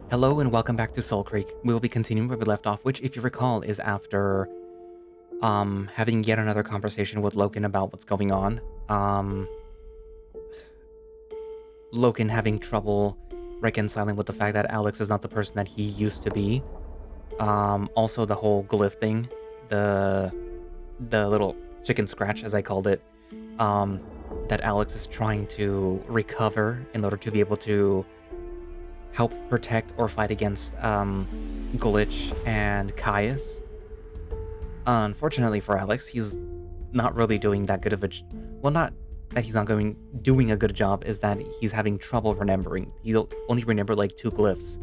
Hello and welcome back to Soulcreek. We will be continuing where we left off, which, if you recall, is after having yet another conversation with Loken about what's going on. Loken having trouble reconciling with the fact that Alex is not the person that he used to be. Also the whole glyph thing, the little chicken scratch, as I called it, that Alex is trying to recover in order to be able to help protect or fight against Glitch and Kaius. Unfortunately for Alex, he's not really doing that good of a... Well, not that he's not doing a good job, is that he's having trouble remembering. He'll only remember like 2 glyphs.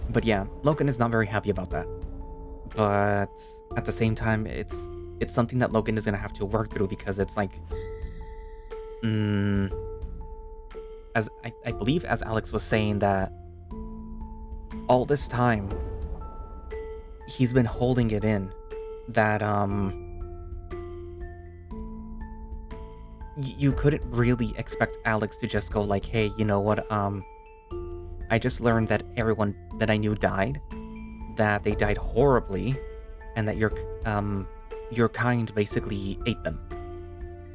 But yeah, Loken is not very happy about that. But at the same time, it's something that Loken is gonna have to work through, because it's like... as I believe, as Alex was saying, that all this time he's been holding it in, that you couldn't really expect Alex to just go like, hey, you know what, I just learned that everyone that I knew died, that they died horribly, and that your kind basically ate them,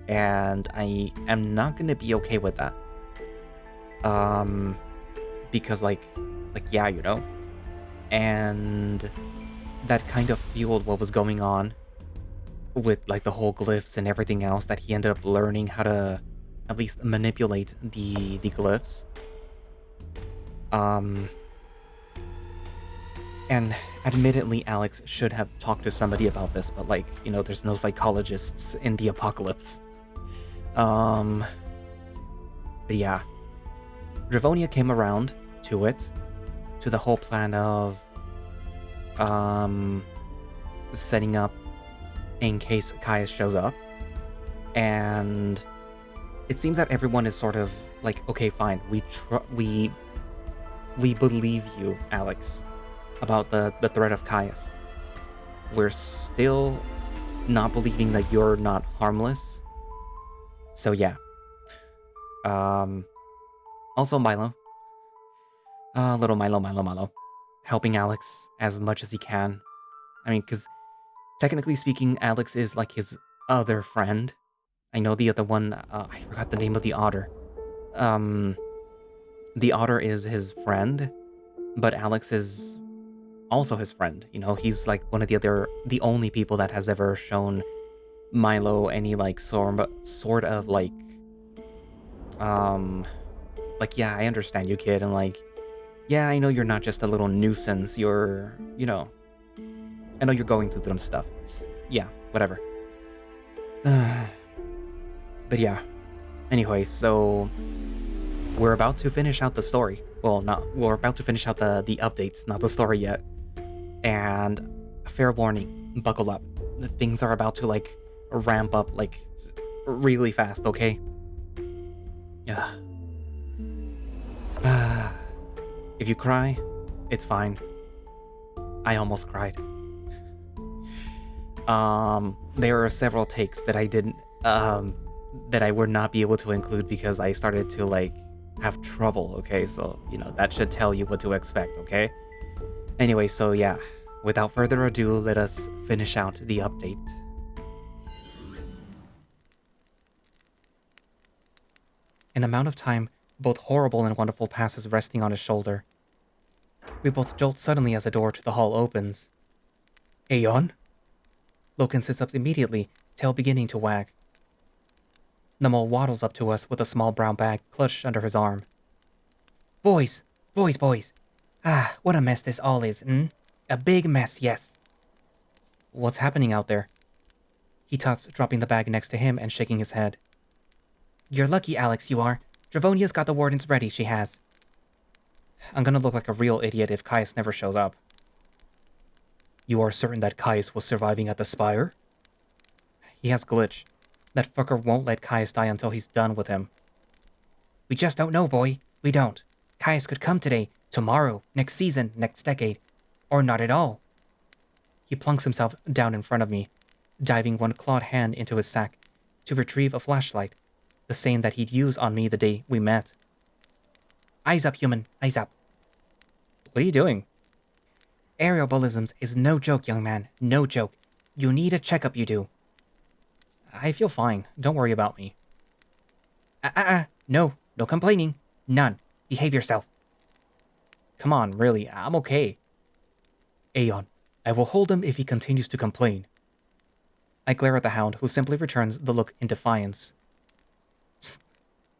and I am not gonna be okay with that. Because like, yeah, you know, and that kind of fueled what was going on with like the whole glyphs and everything else, that he ended up learning how to at least manipulate the glyphs. And admittedly, Alex should have talked to somebody about this, but like, you know, there's no psychologists in the apocalypse. But yeah. Dravonia came around to it, to the whole plan of setting up in case Kaius shows up, and it seems that everyone is sort of like, okay, fine, we believe you, Alex, about the threat of Kaius. We're still not believing that you're not harmless. So yeah. Also Milo. Little Milo. Helping Alex as much as he can. I mean, because technically speaking, Alex is like his other friend. I know the other one, I forgot the name of the otter. The otter is his friend, but Alex is also his friend. You know, he's like one of the only people that has ever shown Milo any like sort of like, yeah, I understand you, kid, and like, yeah, I know you're not just a little nuisance, you're, you know, I know you're going through some stuff. Yeah, whatever. But yeah. Anyway, so we're about to finish out the story. Well, we're about to finish out the updates, not the story yet. And fair warning, buckle up. Things are about to like ramp up like really fast, okay? Yeah. If you cry, it's fine. I almost cried. There are several takes that I didn't, that I would not be able to include because I started to like have trouble, okay? So, you know, that should tell you what to expect, okay? Anyway, so yeah, without further ado, let us finish out the update. An amount of time, both horrible and wonderful, passes resting on his shoulder. We both jolt suddenly as the door to the hall opens. Aeon? Loken sits up immediately, tail beginning to wag. The mole waddles up to us with a small brown bag clutched under his arm. Boys! Ah, what a mess this all is, A big mess, yes. What's happening out there? He tots, dropping the bag next to him and shaking his head. You're lucky, Alex, you are. Dravonia's got the wardens ready, she has. I'm gonna look like a real idiot if Kaius never shows up. You are certain that Kaius was surviving at the Spire? He has Glitch. That fucker won't let Kaius die until he's done with him. We just don't know, boy. We don't. Kaius could come today, tomorrow, next season, next decade. Or not at all. He plunks himself down in front of me, diving one clawed hand into his sack to retrieve a flashlight, the same that he'd used on me the day we met. Eyes up, human. Eyes up. What are you doing? Aerial ballisms is no joke, young man. No joke. You need a checkup, you do. I feel fine. Don't worry about me. No. No complaining. None. Behave yourself. Come on, really. I'm okay. Aeon, I will hold him if he continues to complain. I glare at the hound, who simply returns the look in defiance.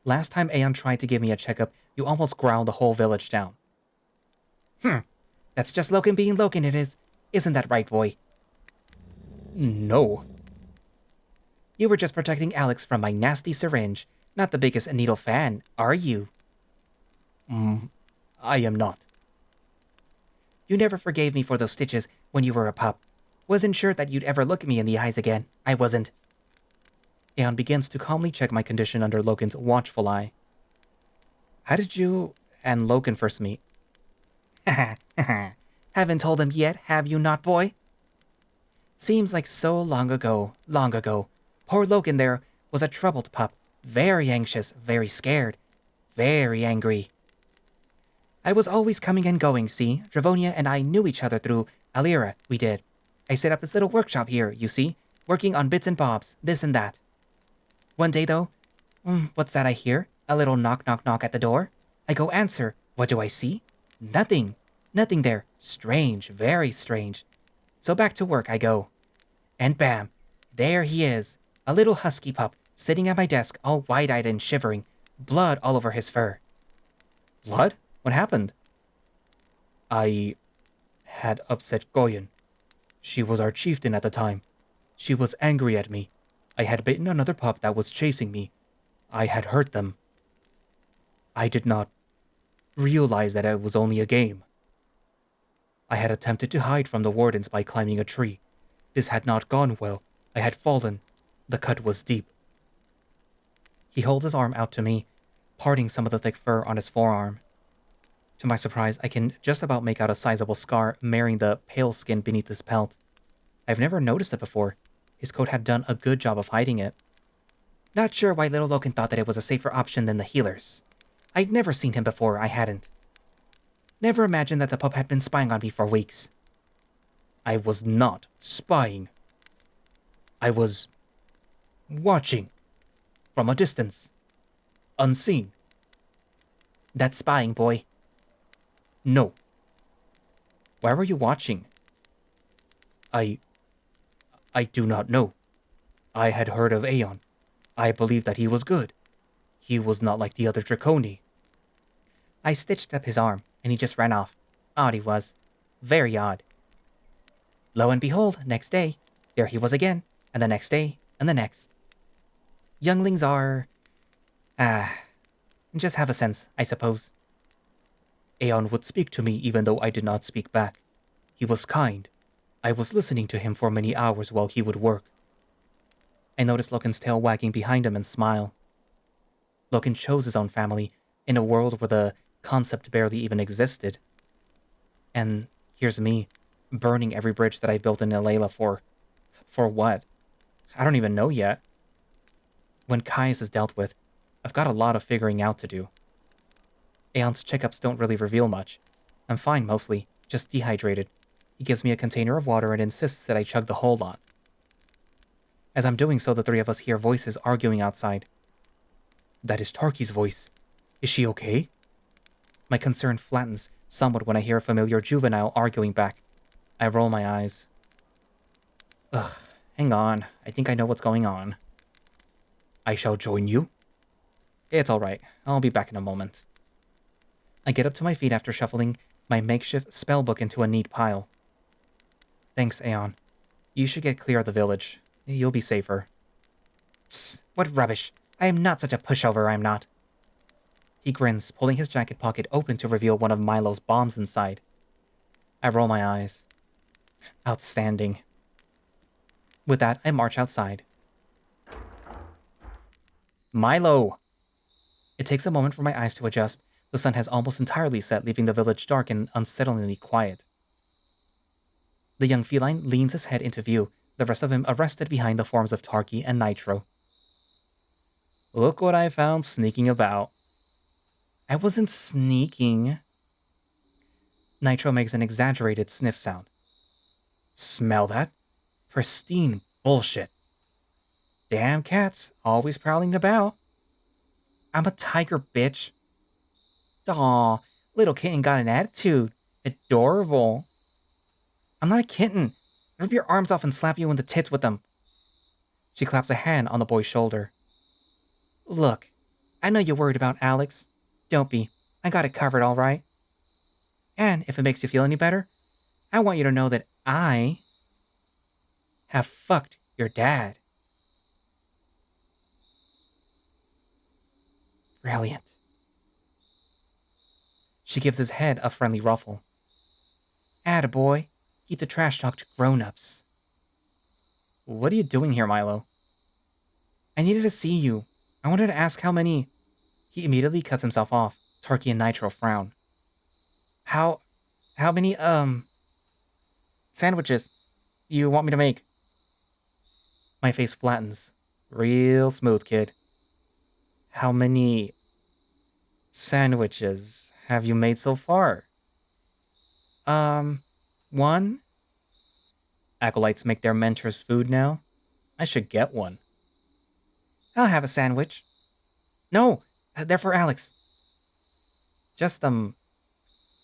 Last time Aeon tried to give me a checkup, you almost growled the whole village down. That's just Loken being Loken, it is. Isn't that right, boy? No. You were just protecting Alex from my nasty syringe. Not the biggest needle fan, are you? I am not. You never forgave me for those stitches when you were a pup. Wasn't sure that you'd ever look at me in the eyes again. I wasn't. Aeon begins to calmly check my condition under Loken's watchful eye. How did you and Loken first meet? Haven't told him yet, have you not, boy? Seems like so long ago. Poor Loken there was a troubled pup. Very anxious, very scared, very angry. I was always coming and going, see? Dravonia and I knew each other through Alira, we did. I set up this little workshop here, you see? Working on bits and bobs, this and that. One day, though, what's that I hear? A little knock, knock, knock at the door. I go answer. What do I see? Nothing. Nothing there. Strange, very strange. So back to work I go. And bam, there he is. A little husky pup, sitting at my desk, all wide-eyed and shivering. Blood all over his fur. Blood? What happened? I had upset Goyen. She was our chieftain at the time. She was angry at me. I had bitten another pup that was chasing me. I had hurt them. I did not realize that it was only a game. I had attempted to hide from the wardens by climbing a tree. This had not gone well. I had fallen. The cut was deep. He holds his arm out to me, parting some of the thick fur on his forearm. To my surprise, I can just about make out a sizable scar marring the pale skin beneath his pelt. I've never noticed it before. His coat had done a good job of hiding it. Not sure why little Loken thought that it was a safer option than the healers. I'd never seen him before, I hadn't. Never imagined that the pup had been spying on me for weeks. I was not spying. I was watching from a distance, unseen. That's spying, boy. No. Why were you watching? I do not know. I had heard of Aeon. I believed that he was good. He was not like the other Draconi. I stitched up his arm, and he just ran off. Odd he was. Very odd. Lo and behold, next day, there he was again, and the next day, and the next. Younglings are... just have a sense, I suppose. Aeon would speak to me even though I did not speak back. He was kind. I was listening to him for many hours while he would work. I noticed Loken's tail wagging behind him and smile. Loken chose his own family in a world where the concept barely even existed. And here's me, burning every bridge that I built in Ilela for what? I don't even know yet. When Kaius is dealt with, I've got a lot of figuring out to do. Aeon's checkups don't really reveal much. I'm fine mostly, just dehydrated. He gives me a container of water and insists that I chug the whole lot. As I'm doing so, the three of us hear voices arguing outside. That is Tarky's voice. Is she okay? My concern flattens somewhat when I hear a familiar juvenile arguing back. I roll my eyes. Ugh, hang on. I think I know what's going on. I shall join you. It's alright. I'll be back in a moment. I get up to my feet after shuffling my makeshift spellbook into a neat pile. Thanks, Aeon. You should get clear of the village. You'll be safer. Tss, what rubbish. I am not such a pushover, I'm not. He grins, pulling his jacket pocket open to reveal one of Milo's bombs inside. I roll my eyes. Outstanding. With that, I march outside. Milo! It takes a moment for my eyes to adjust. The sun has almost entirely set, leaving the village dark and unsettlingly quiet. The young feline leans his head into view, the rest of him arrested behind the forms of Tarky and Nitro. Look what I found sneaking about. I wasn't sneaking. Nitro makes an exaggerated sniff sound. Smell that? Pristine bullshit. Damn cats, always prowling about. I'm a tiger, bitch. Aw, little kitten got an attitude. Adorable. I'm not a kitten. Rip your arms off and slap you in the tits with them. She claps a hand on the boy's shoulder. Look, I know you're worried about Alex. Don't be. I got it covered, all right? And if it makes you feel any better, I want you to know that I have fucked your dad. Brilliant. She gives his head a friendly ruffle. Attaboy. Keep the trash talk to grown-ups. What are you doing here, Milo? I needed to see you. I wanted to ask how many... He immediately cuts himself off. Tarky and Nitro frown. How many, sandwiches you want me to make? My face flattens. Real smooth, kid. How many sandwiches have you made so far? One? Acolytes make their mentors food now? I should get one. I'll have a sandwich. No, they're for Alex. Just,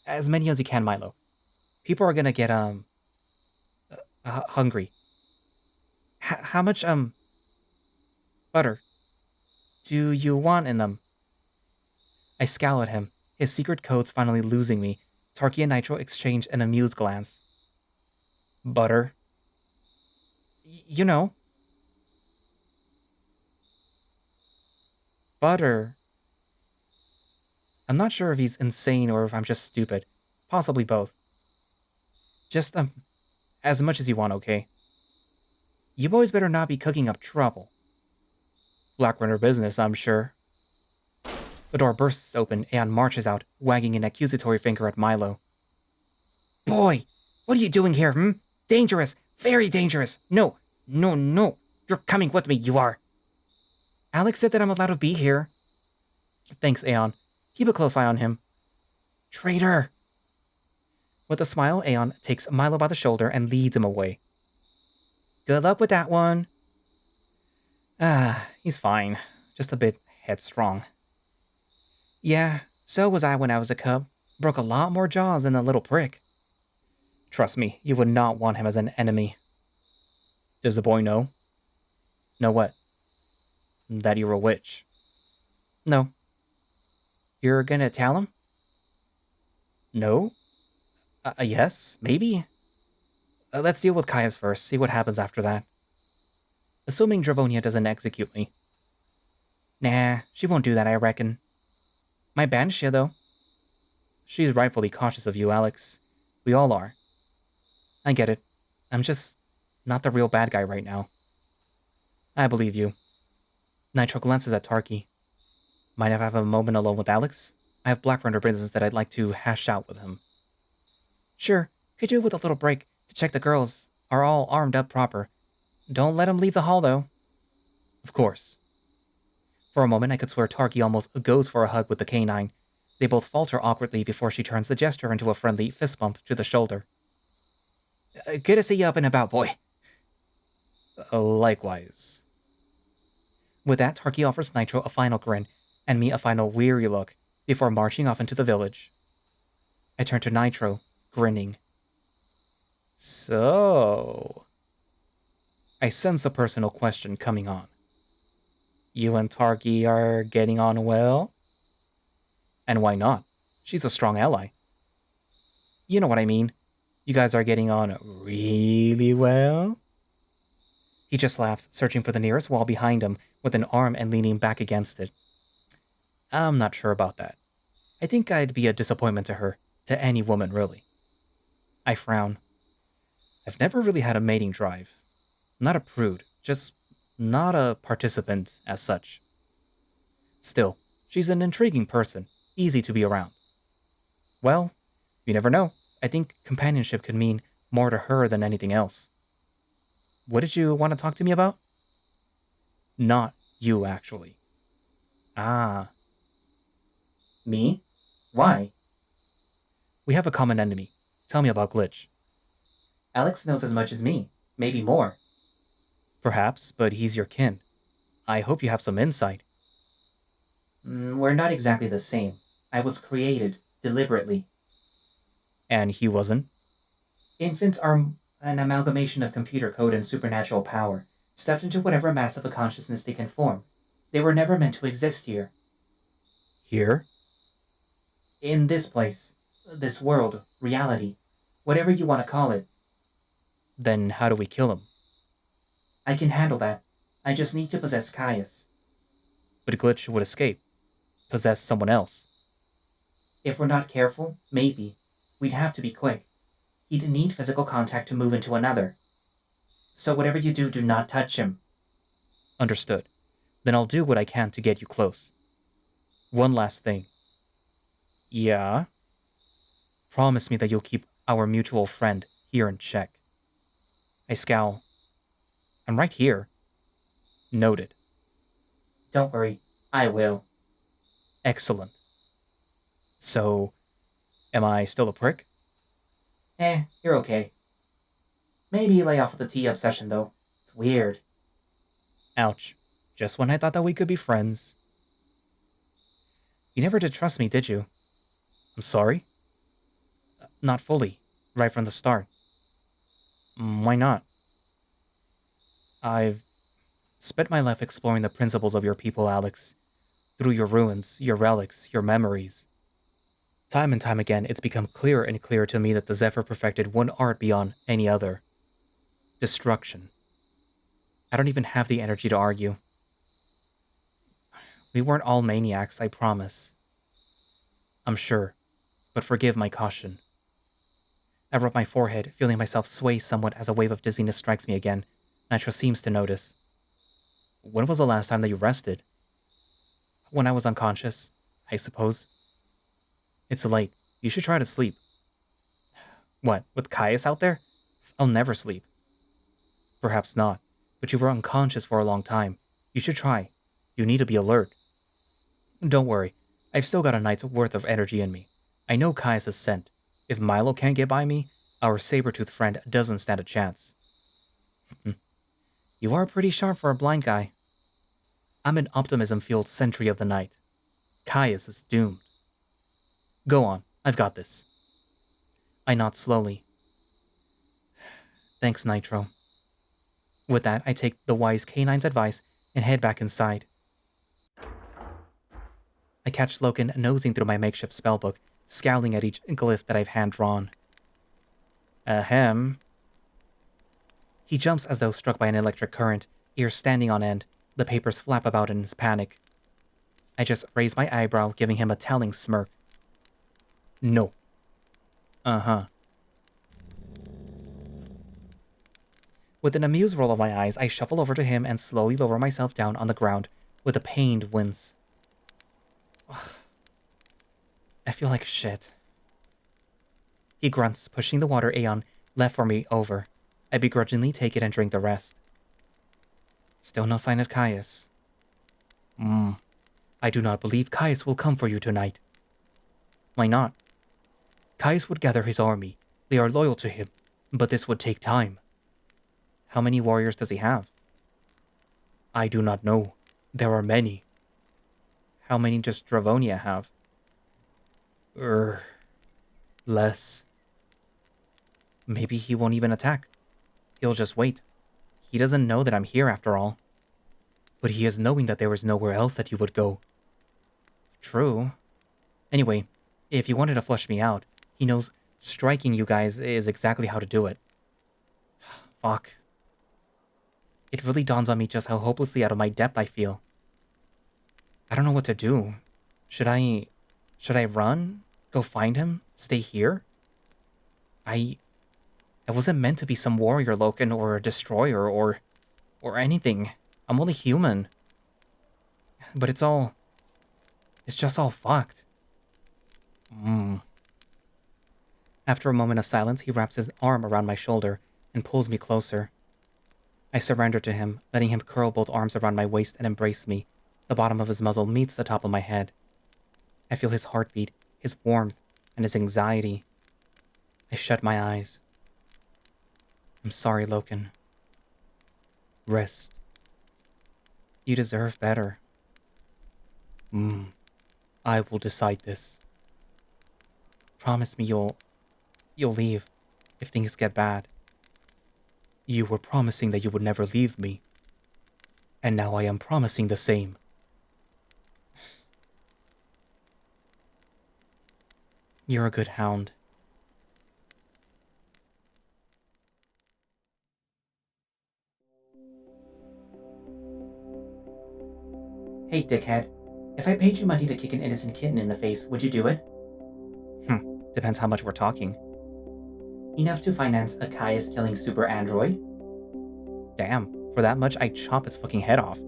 as many as you can, Milo. People are gonna get, hungry. How much, butter do you want in them? I scowl at him, his secret codes finally losing me. Tarky and Nitro exchange an amused glance. Butter. You know. Butter. I'm not sure if he's insane or if I'm just stupid. Possibly both. Just, as much as you want, okay? You boys better not be cooking up trouble. Black runner business, I'm sure. The door bursts open and marches out, wagging an accusatory finger at Milo. Boy, what are you doing here, hmm? Dangerous! Very dangerous! No! You're coming with me, you are! Alex said that I'm allowed to be here. Thanks, Aeon. Keep a close eye on him. Traitor! With a smile, Aeon takes Milo by the shoulder and leads him away. Good luck with that one. He's fine. Just a bit headstrong. Yeah, so was I when I was a cub. Broke a lot more jaws than a little prick. Trust me, you would not want him as an enemy. Does the boy know? Know what? That you're a witch. No. You're gonna tell him? No? Yes, maybe. Let's deal with Kaius first, see what happens after that. Assuming Dravonia doesn't execute me. Nah, she won't do that, I reckon. Might banish you, though. She's rightfully cautious of you, Alex. We all are. I get it. I'm just not the real bad guy right now. I believe you. Nitro glances at Tarky. Might I have a moment alone with Alex? I have Black Runner business that I'd like to hash out with him. Sure, could do with a little break to check the girls are all armed up proper. Don't let them leave the hall, though. Of course. For a moment, I could swear Tarky almost goes for a hug with the canine. They both falter awkwardly before she turns the gesture into a friendly fist bump to the shoulder. Good to see you up and about, boy. Likewise. With that, Tarky offers Nitro a final grin, and me a final weary look, before marching off into the village. I turn to Nitro, grinning. So... I sense a personal question coming on. You and Tarky are getting on well? And why not? She's a strong ally. You know what I mean. You guys are getting on really well? He just laughs, searching for the nearest wall behind him, with an arm and leaning back against it. I'm not sure about that. I think I'd be a disappointment to her, to any woman, really. I frown. I've never really had a mating drive. Not a prude, just not a participant as such. Still, she's an intriguing person, easy to be around. Well, you never know. I think companionship could mean more to her than anything else. What did you want to talk to me about? Not you, actually. Ah. Me? Why? We have a common enemy. Tell me about Glitch. Alex knows as much as me. Maybe more. Perhaps, but he's your kin. I hope you have some insight. We're not exactly the same. I was created, deliberately. And he wasn't? Infants are an amalgamation of computer code and supernatural power, stuffed into whatever mass of a consciousness they can form. They were never meant to exist here. Here? In this place. This world. Reality. Whatever you want to call it. Then how do we kill him? I can handle that. I just need to possess Kaius. But Glitch would escape. Possess someone else. If we're not careful, maybe. We'd have to be quick. He'd need physical contact to move into another. So whatever you do, do not touch him. Understood. Then I'll do what I can to get you close. One last thing. Yeah? Promise me that you'll keep our mutual friend here in check. I scowl. I'm right here. Noted. Don't worry. I will. Excellent. So, am I still a prick? You're okay. Maybe lay off with the tea obsession, though. It's weird. Ouch. Just when I thought that we could be friends. You never did trust me, did you? I'm sorry? Not fully. Right from the start. Why not? I've spent my life exploring the principles of your people, Alex. Through your ruins, your relics, your memories. Time and time again, it's become clearer and clearer to me that the Zephyr perfected one art beyond any other. Destruction. I don't even have the energy to argue. We weren't all maniacs, I promise. I'm sure, but forgive my caution. I rub my forehead, feeling myself sway somewhat as a wave of dizziness strikes me again. Nitro seems to notice. When was the last time that you rested? When I was unconscious, I suppose. It's late. You should try to sleep. What, with Kaius out there? I'll never sleep. Perhaps not, but you were unconscious for a long time. You should try. You need to be alert. Don't worry. I've still got a night's worth of energy in me. I know Kaius' scent. If Milo can't get by me, our saber-toothed friend doesn't stand a chance. You are pretty sharp for a blind guy. I'm an optimism-fueled sentry of the night. Kaius is doomed. Go on, I've got this. I nod slowly. Thanks, Nitro. With that, I take the wise canine's advice and head back inside. I catch Loken nosing through my makeshift spellbook, scowling at each glyph that I've hand-drawn. Ahem. He jumps as though struck by an electric current, ears standing on end. The papers flap about in his panic. I just raise my eyebrow, giving him a telling smirk. No. Uh-huh. With an amused roll of my eyes, I shuffle over to him and slowly lower myself down on the ground with a pained wince. Ugh. I feel like shit. He grunts, pushing the water Aeon left for me over. I begrudgingly take it and drink the rest. Still no sign of Kaius. I do not believe Kaius will come for you tonight. Why not? Kaius would gather his army. They are loyal to him, but this would take time. How many warriors does he have? I do not know. There are many. How many does Dravonia have? Less. Maybe he won't even attack. He'll just wait. He doesn't know that I'm here after all. But he is knowing that there is nowhere else that you would go. True. Anyway, if he wanted to flush me out, he knows striking you guys is exactly how to do it. Fuck. It really dawns on me just how hopelessly out of my depth I feel. I don't know what to do. Should I run? Go find him? Stay here? I wasn't meant to be some warrior, Loken, or a destroyer, or anything. I'm only human. But it's just all fucked. After a moment of silence, he wraps his arm around my shoulder and pulls me closer. I surrender to him, letting him curl both arms around my waist and embrace me. The bottom of his muzzle meets the top of my head. I feel his heartbeat, his warmth, and his anxiety. I shut my eyes. I'm sorry, Loken. Rest. You deserve better. I will decide this. Promise me you'll leave if things get bad. You were promising that you would never leave me. And now I am promising the same. You're a good hound. Hey, dickhead. If I paid you money to kick an innocent kitten in the face, would you do it? Depends how much we're talking. Enough to finance a Kaius killing super android? Damn, for that much I'd chop its fucking head off.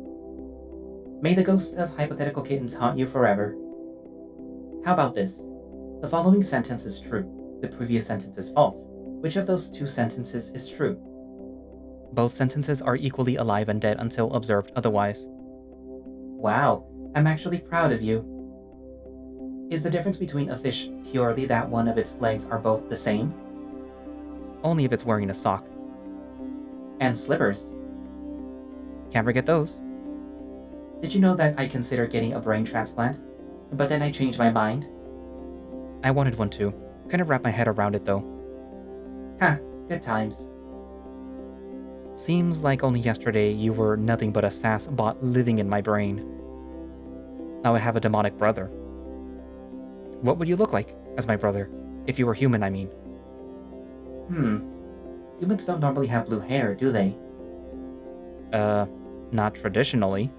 May the ghosts of hypothetical kittens haunt you forever. How about this? The following sentence is true. The previous sentence is false. Which of those two sentences is true? Both sentences are equally alive and dead until observed otherwise. Wow, I'm actually proud of you. Is the difference between a fish purely that one of its legs are both the same? Only if it's wearing a sock. And slippers. Can't forget those. Did you know that I considered getting a brain transplant? But then I changed my mind. I wanted one too. Couldn't wrap my head around it though. Good times. Seems like only yesterday you were nothing but a sass bot living in my brain. Now I have a demonic brother. What would you look like as my brother? If you were human, I mean. Humans don't normally have blue hair, do they? Not traditionally.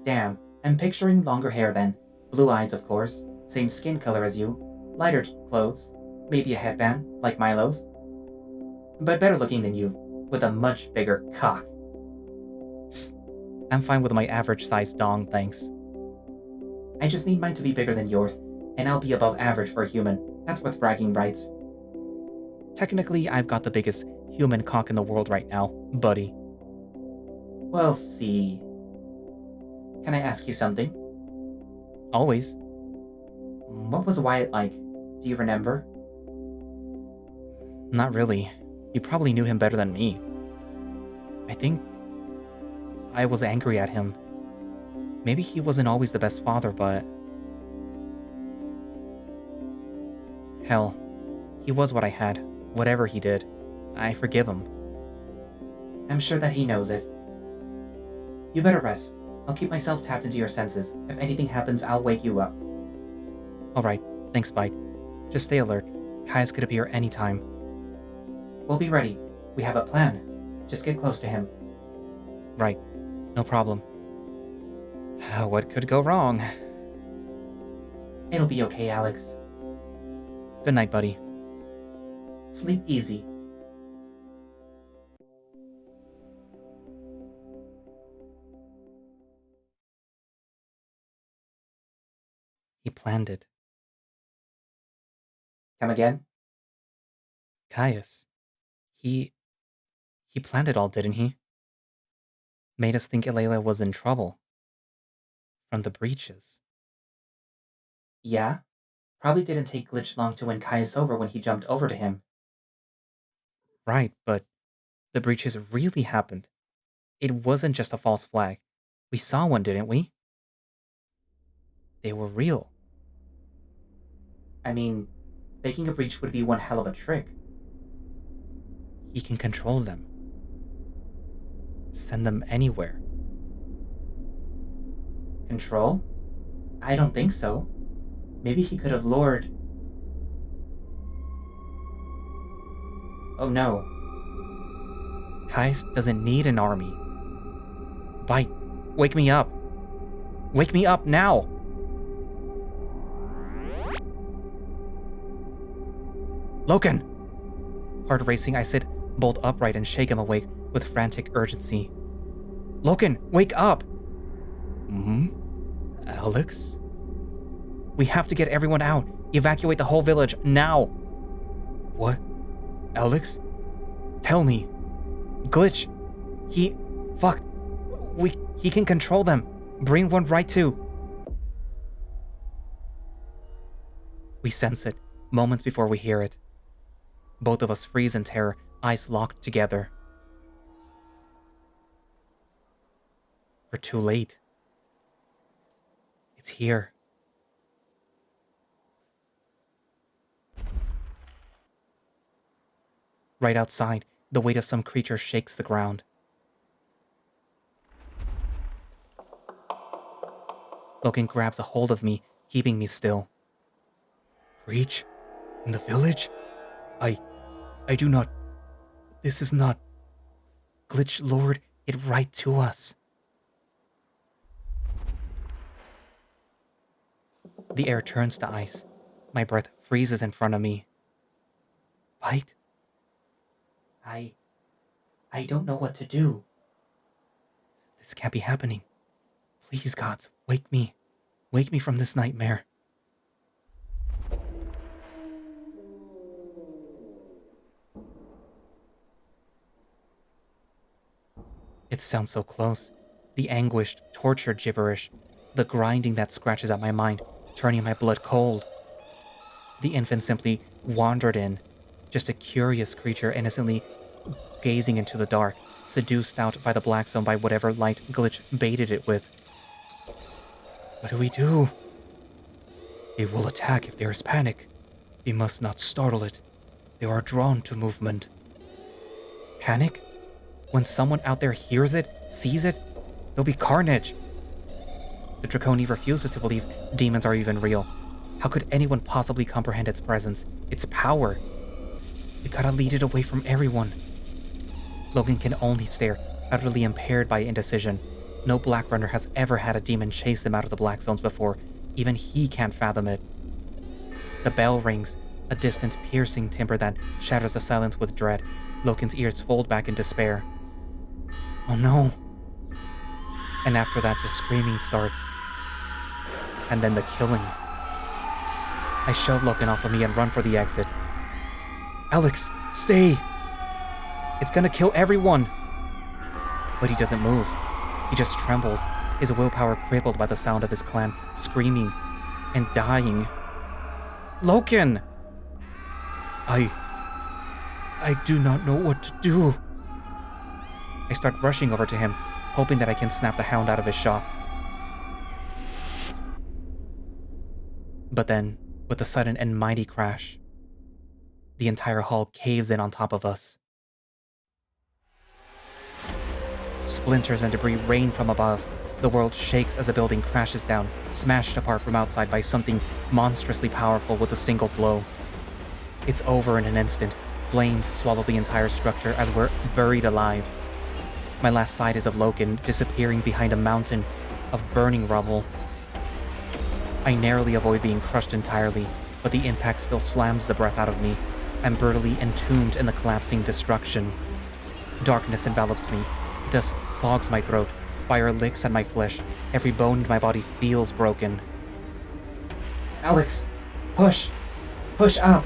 Damn, I'm picturing longer hair then. Blue eyes, of course. Same skin color as you. Lighter clothes. Maybe a headband, like Milo's. But better looking than you, with a much bigger cock. I'm fine with my average-sized dong, thanks. I just need mine to be bigger than yours, and I'll be above average for a human. That's worth bragging rights. Technically, I've got the biggest human cock in the world right now, buddy. We'll see. Can I ask you something? Always. What was Wyatt like? Do you remember? Not really. You probably knew him better than me. I think I was angry at him. Maybe he wasn't always the best father, but... Hell, he was what I had. Whatever he did, I forgive him. I'm sure that he knows it. You better rest. I'll keep myself tapped into your senses. If anything happens, I'll wake you up. Alright, thanks, Bite. Just stay alert. Kaius could appear anytime. We'll be ready. We have a plan. Just get close to him. Right, no problem. What could go wrong? It'll be okay, Alex. Good night, buddy. Sleep easy. He planned it. Come again? Kaius. He planned it all, didn't he? Made us think Ilayla was in trouble. From the breaches. Yeah? Probably didn't take Glitch long to win Kaius over when he jumped over to him. Right, but the breaches really happened. It wasn't just a false flag. We saw one, didn't we? They were real. I mean, faking a breach would be one hell of a trick. He can control them. Send them anywhere. Control? I don't think so. Maybe he could have lured... Oh no. Kaius doesn't need an army. Bite, wake me up. Wake me up now! Loken! Heart racing, I sit bolt upright and shake him awake with frantic urgency. Loken, wake up! Alex? We have to get everyone out. Evacuate the whole village, now! What? Alex? Tell me. Glitch. He can control them. Bring one right to... We sense it, moments before we hear it. Both of us freeze in terror, eyes locked together. We're too late. It's here. Right outside, the weight of some creature shakes the ground. Loken grabs a hold of me, keeping me still. Breach? In the village? I do not... This is not... Glitch lured it right to us. The air turns to ice. My breath freezes in front of me. Bite? I don't know what to do. This can't be happening. Please, gods, wake me. Wake me from this nightmare. It sounds so close. The anguished, tortured gibberish. The grinding that scratches at my mind, turning my blood cold. The infant simply wandered in, just a curious creature innocently gazing into the dark, seduced out by the black zone by whatever light Glitch baited it with. What do we do? It will attack if there is panic. We must not startle it. They are drawn to movement. Panic? When someone out there hears it, sees it, there'll be carnage. The Draconi refuses to believe demons are even real. How could anyone possibly comprehend its presence, its power? We gotta lead it away from everyone. Loken can only stare, utterly impaired by indecision. No Black Runner has ever had a demon chase them out of the Black Zones before. Even he can't fathom it. The bell rings, a distant, piercing timbre that shatters the silence with dread. Loken's ears fold back in despair. Oh no. And after that, the screaming starts. And then the killing. I shove Loken off of me and run for the exit. Alex, stay! It's gonna kill everyone! But he doesn't move. He just trembles, his willpower crippled by the sound of his clan screaming and dying. Loken! I do not know what to do. I start rushing over to him, hoping that I can snap the hound out of his shock. But then, with a sudden and mighty crash, the entire hall caves in on top of us. Splinters and debris rain from above. The world shakes as the building crashes down, smashed apart from outside by something monstrously powerful with a single blow. It's over in an instant. Flames swallow the entire structure as we're buried alive. My last sight is of Loken disappearing behind a mountain of burning rubble. I narrowly avoid being crushed entirely, but the impact still slams the breath out of me. I'm brutally entombed in the collapsing destruction. Darkness envelops me. Dust clogs my throat. Fire licks at my flesh. Every bone in my body feels broken. Alex, push! Push up!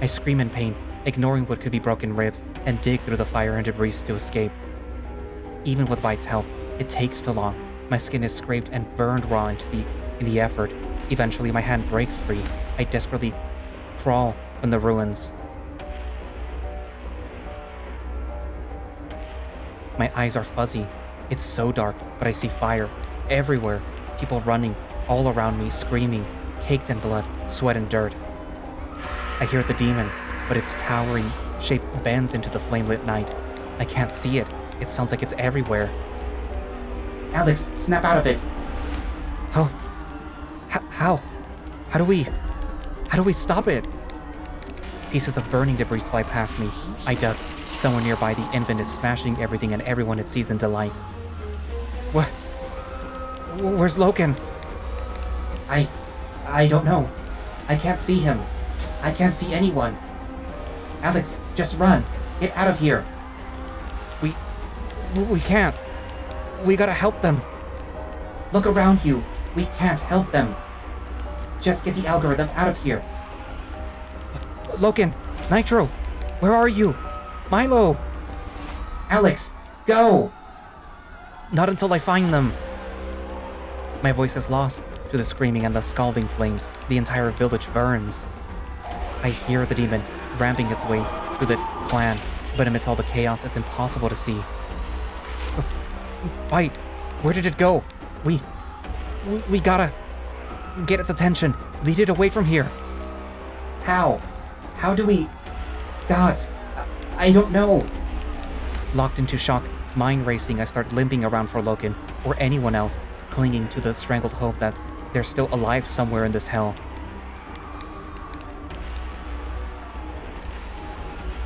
I scream in pain, ignoring what could be broken ribs, and dig through the fire and debris to escape. Even with Vite's help, it takes too long. My skin is scraped and burned raw in the effort. Eventually, my hand breaks free. I desperately crawl from the ruins. My eyes are fuzzy. It's so dark, but I see fire everywhere. People running, all around me, screaming, caked in blood, sweat, and dirt. I hear the demon, but its towering shape bends into the flame-lit night. I can't see it. It sounds like it's everywhere. Alex, snap out of it! Oh, how? How do we stop it? Pieces of burning debris fly past me. I duck. Somewhere nearby, the infant is smashing everything and everyone it sees in delight. What? Where's Loken? I don't know. I can't see him. I can't see anyone. Alex, just run. Get out of here. We can't. We gotta help them. Look around you. We can't help them. Just get the algorithm out of here. Loken, Nitro, where are you? Milo! Alex, go! Not until I find them. My voice is lost. To the screaming and the scalding flames, the entire village burns. I hear the demon ramping its way through the clan, but amidst all the chaos, it's impossible to see. Bite, where did it go? We gotta get its attention. Lead it away from here. How? How do we... Gods, I don't know. Locked into shock, mind racing, I start limping around for Loken, or anyone else, clinging to the strangled hope that they're still alive somewhere in this hell.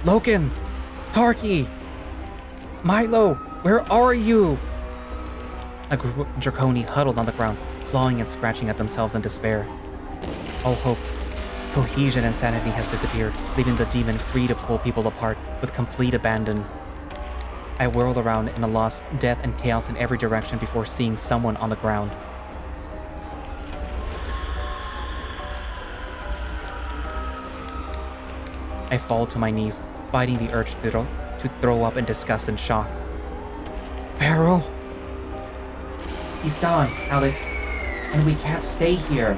Loken! Tarky! Milo! Where are you? A group of Draconi huddled on the ground, clawing and scratching at themselves in despair. All hope, cohesion, and sanity has disappeared, leaving the demon free to pull people apart with complete abandon. I whirl around in a loss, death, and chaos in every direction before seeing someone on the ground. I fall to my knees, fighting the urge to throw up in disgust and shock. Barrow? He's gone, Alex. And we can't stay here.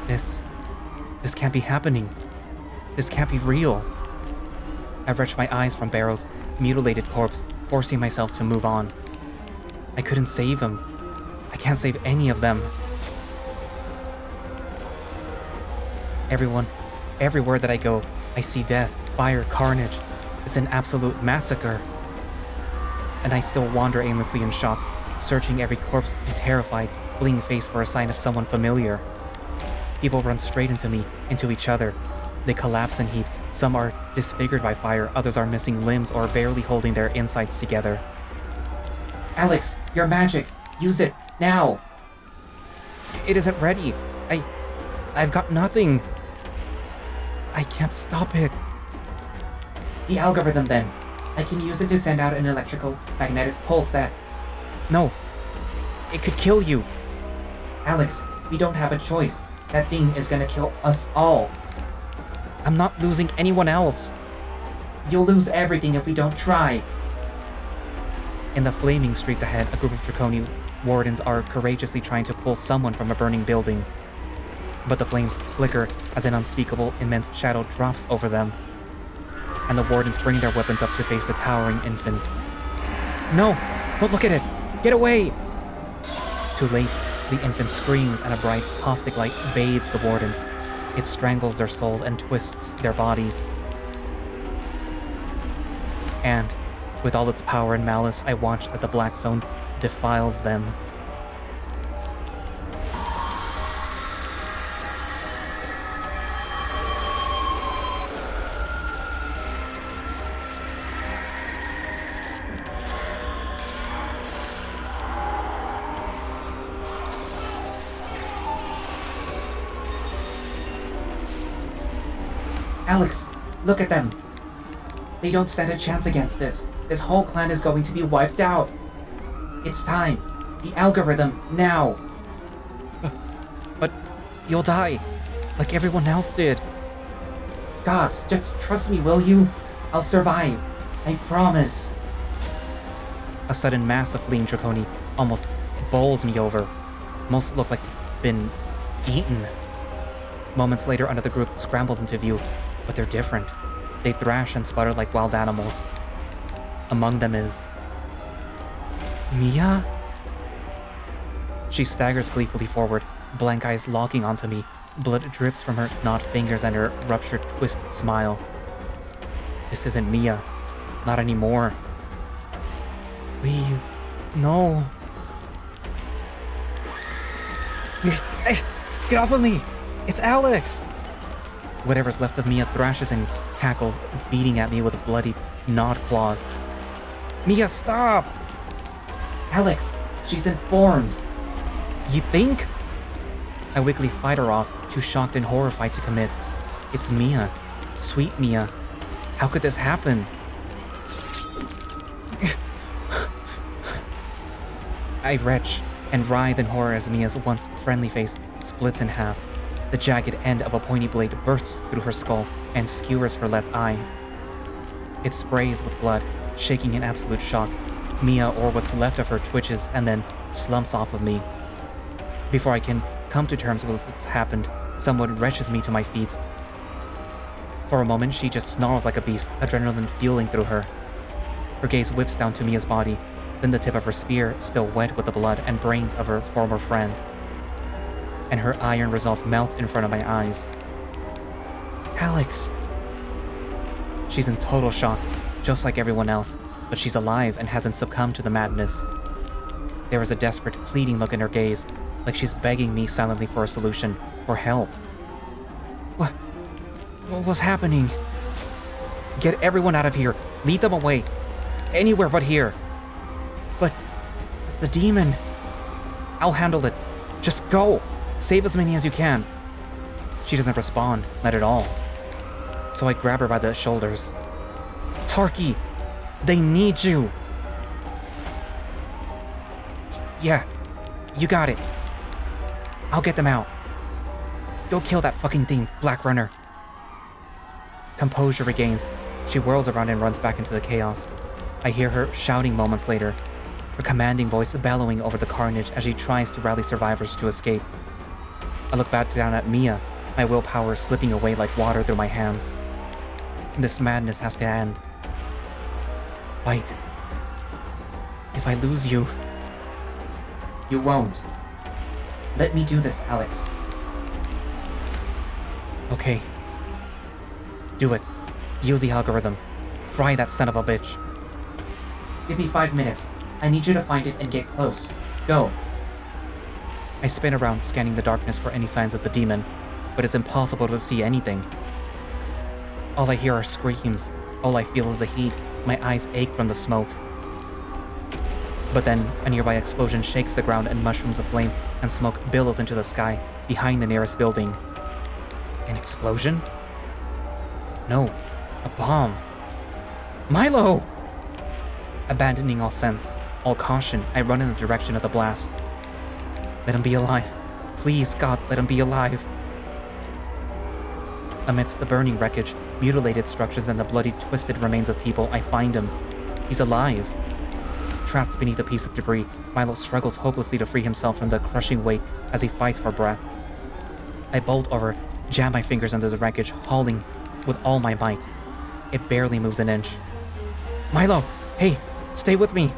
This can't be happening. This can't be real. I wrenched my eyes from Barrow's mutilated corpse, forcing myself to move on. I couldn't save him. I can't save any of them. Everywhere that I go, I see death, fire, carnage. It's an absolute massacre. And I still wander aimlessly in shock, searching every corpse and terrified, fleeing face for a sign of someone familiar. People run straight into me, into each other. They collapse in heaps. Some are disfigured by fire, others are missing limbs or barely holding their insides together. Alex, your magic. Use it, now. It isn't ready. I've got nothing. I can't stop it. The algorithm, then. I can use it to send out an electrical magnetic pulse that... No. It could kill you. Alex, we don't have a choice. That thing is gonna kill us all. I'm not losing anyone else. You'll lose everything if we don't try. In the flaming streets ahead, a group of Draconi wardens are courageously trying to pull someone from a burning building. But the flames flicker as an unspeakable, immense shadow drops over them. And the wardens bring their weapons up to face the towering infant. No! Don't look at it! Get away! Too late, the infant screams and a bright, caustic light bathes the wardens. It strangles their souls and twists their bodies. And, with all its power and malice, I watch as a black zone defiles them. Alex, look at them. They don't stand a chance against this. This whole clan is going to be wiped out. It's time. The algorithm, now. But you'll die, like everyone else did. Gods, just trust me, will you? I'll survive. I promise. A sudden mass of fleeing Draconi almost bowls me over. Most look like they've been eaten. Moments later, another group scrambles into view, but they're different. They thrash and sputter like wild animals. Among them is... Mia? She staggers gleefully forward, blank eyes locking onto me. Blood drips from her gnawed fingers and her ruptured, twisted smile. This isn't Mia. Not anymore. Please, no. Get off of me! It's Alex! Whatever's left of Mia thrashes and cackles, beating at me with bloody, gnawed claws. Mia, stop! Alex, she's informed. You think? I weakly fight her off, too shocked and horrified to commit. It's Mia. Sweet Mia. How could this happen? I retch and writhe in horror as Mia's once friendly face splits in half. The jagged end of a pointy blade bursts through her skull and skewers her left eye. It sprays with blood, shaking in absolute shock. Mia, or what's left of her, twitches and then slumps off of me. Before I can come to terms with what's happened, someone wrenches me to my feet. For a moment, she just snarls like a beast, adrenaline fueling through her. Her gaze whips down to Mia's body, then the tip of her spear, still wet with the blood and brains of her former friend. And her iron resolve melts in front of my eyes. Alex! She's in total shock, just like everyone else, but she's alive and hasn't succumbed to the madness. There is a desperate, pleading look in her gaze, like she's begging me silently for a solution, for help. What's happening? Get everyone out of here. Lead them away. Anywhere but here. But the demon... I'll handle it. Just go. Save as many as you can. She doesn't respond, not at all. So I grab her by the shoulders. Tarky, they need you. Yeah, you got it. I'll get them out. Go kill that fucking thing, Black Runner. Composure regains. She whirls around and runs back into the chaos. I hear her shouting moments later, her commanding voice bellowing over the carnage as she tries to rally survivors to escape. I look back down at Mia, my willpower slipping away like water through my hands. This madness has to end. Wait. If I lose you... You won't. Let me do this, Alex. Okay. Do it. Use the algorithm. Fry that son of a bitch. Give me 5 minutes. I need you to find it and get close. Go. I spin around, scanning the darkness for any signs of the demon, but it's impossible to see anything. All I hear are screams. All I feel is the heat. My eyes ache from the smoke. But then, a nearby explosion shakes the ground and mushrooms of flame and smoke billows into the sky behind the nearest building. An explosion? No, a bomb. Milo! Abandoning all sense, all caution, I run in the direction of the blast. Let him be alive. Please, God, let him be alive. Amidst the burning wreckage, mutilated structures and the bloody, twisted remains of people, I find him. He's alive. Trapped beneath a piece of debris, Milo struggles hopelessly to free himself from the crushing weight as he fights for breath. I bolt over, jam my fingers under the wreckage, hauling with all my might. It barely moves an inch. Milo! Hey! Stay with me!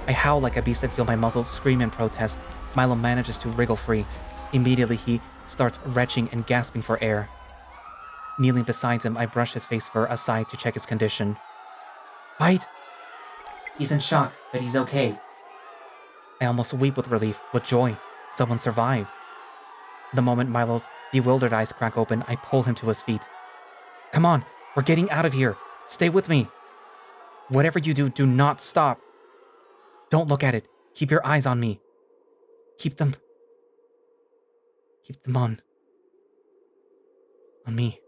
I howl like a beast and feel my muscles scream in protest. Milo manages to wriggle free. Immediately he starts retching and gasping for air. Kneeling beside him, I brush his face fur aside to check his condition. Fight! He's in shock, but he's okay. I almost weep with relief, with joy. Someone survived. The moment Milo's bewildered eyes crack open, I pull him to his feet. Come on, we're getting out of here. Stay with me. Whatever you do, do not stop. Don't look at it. Keep your eyes on me. Keep them on me.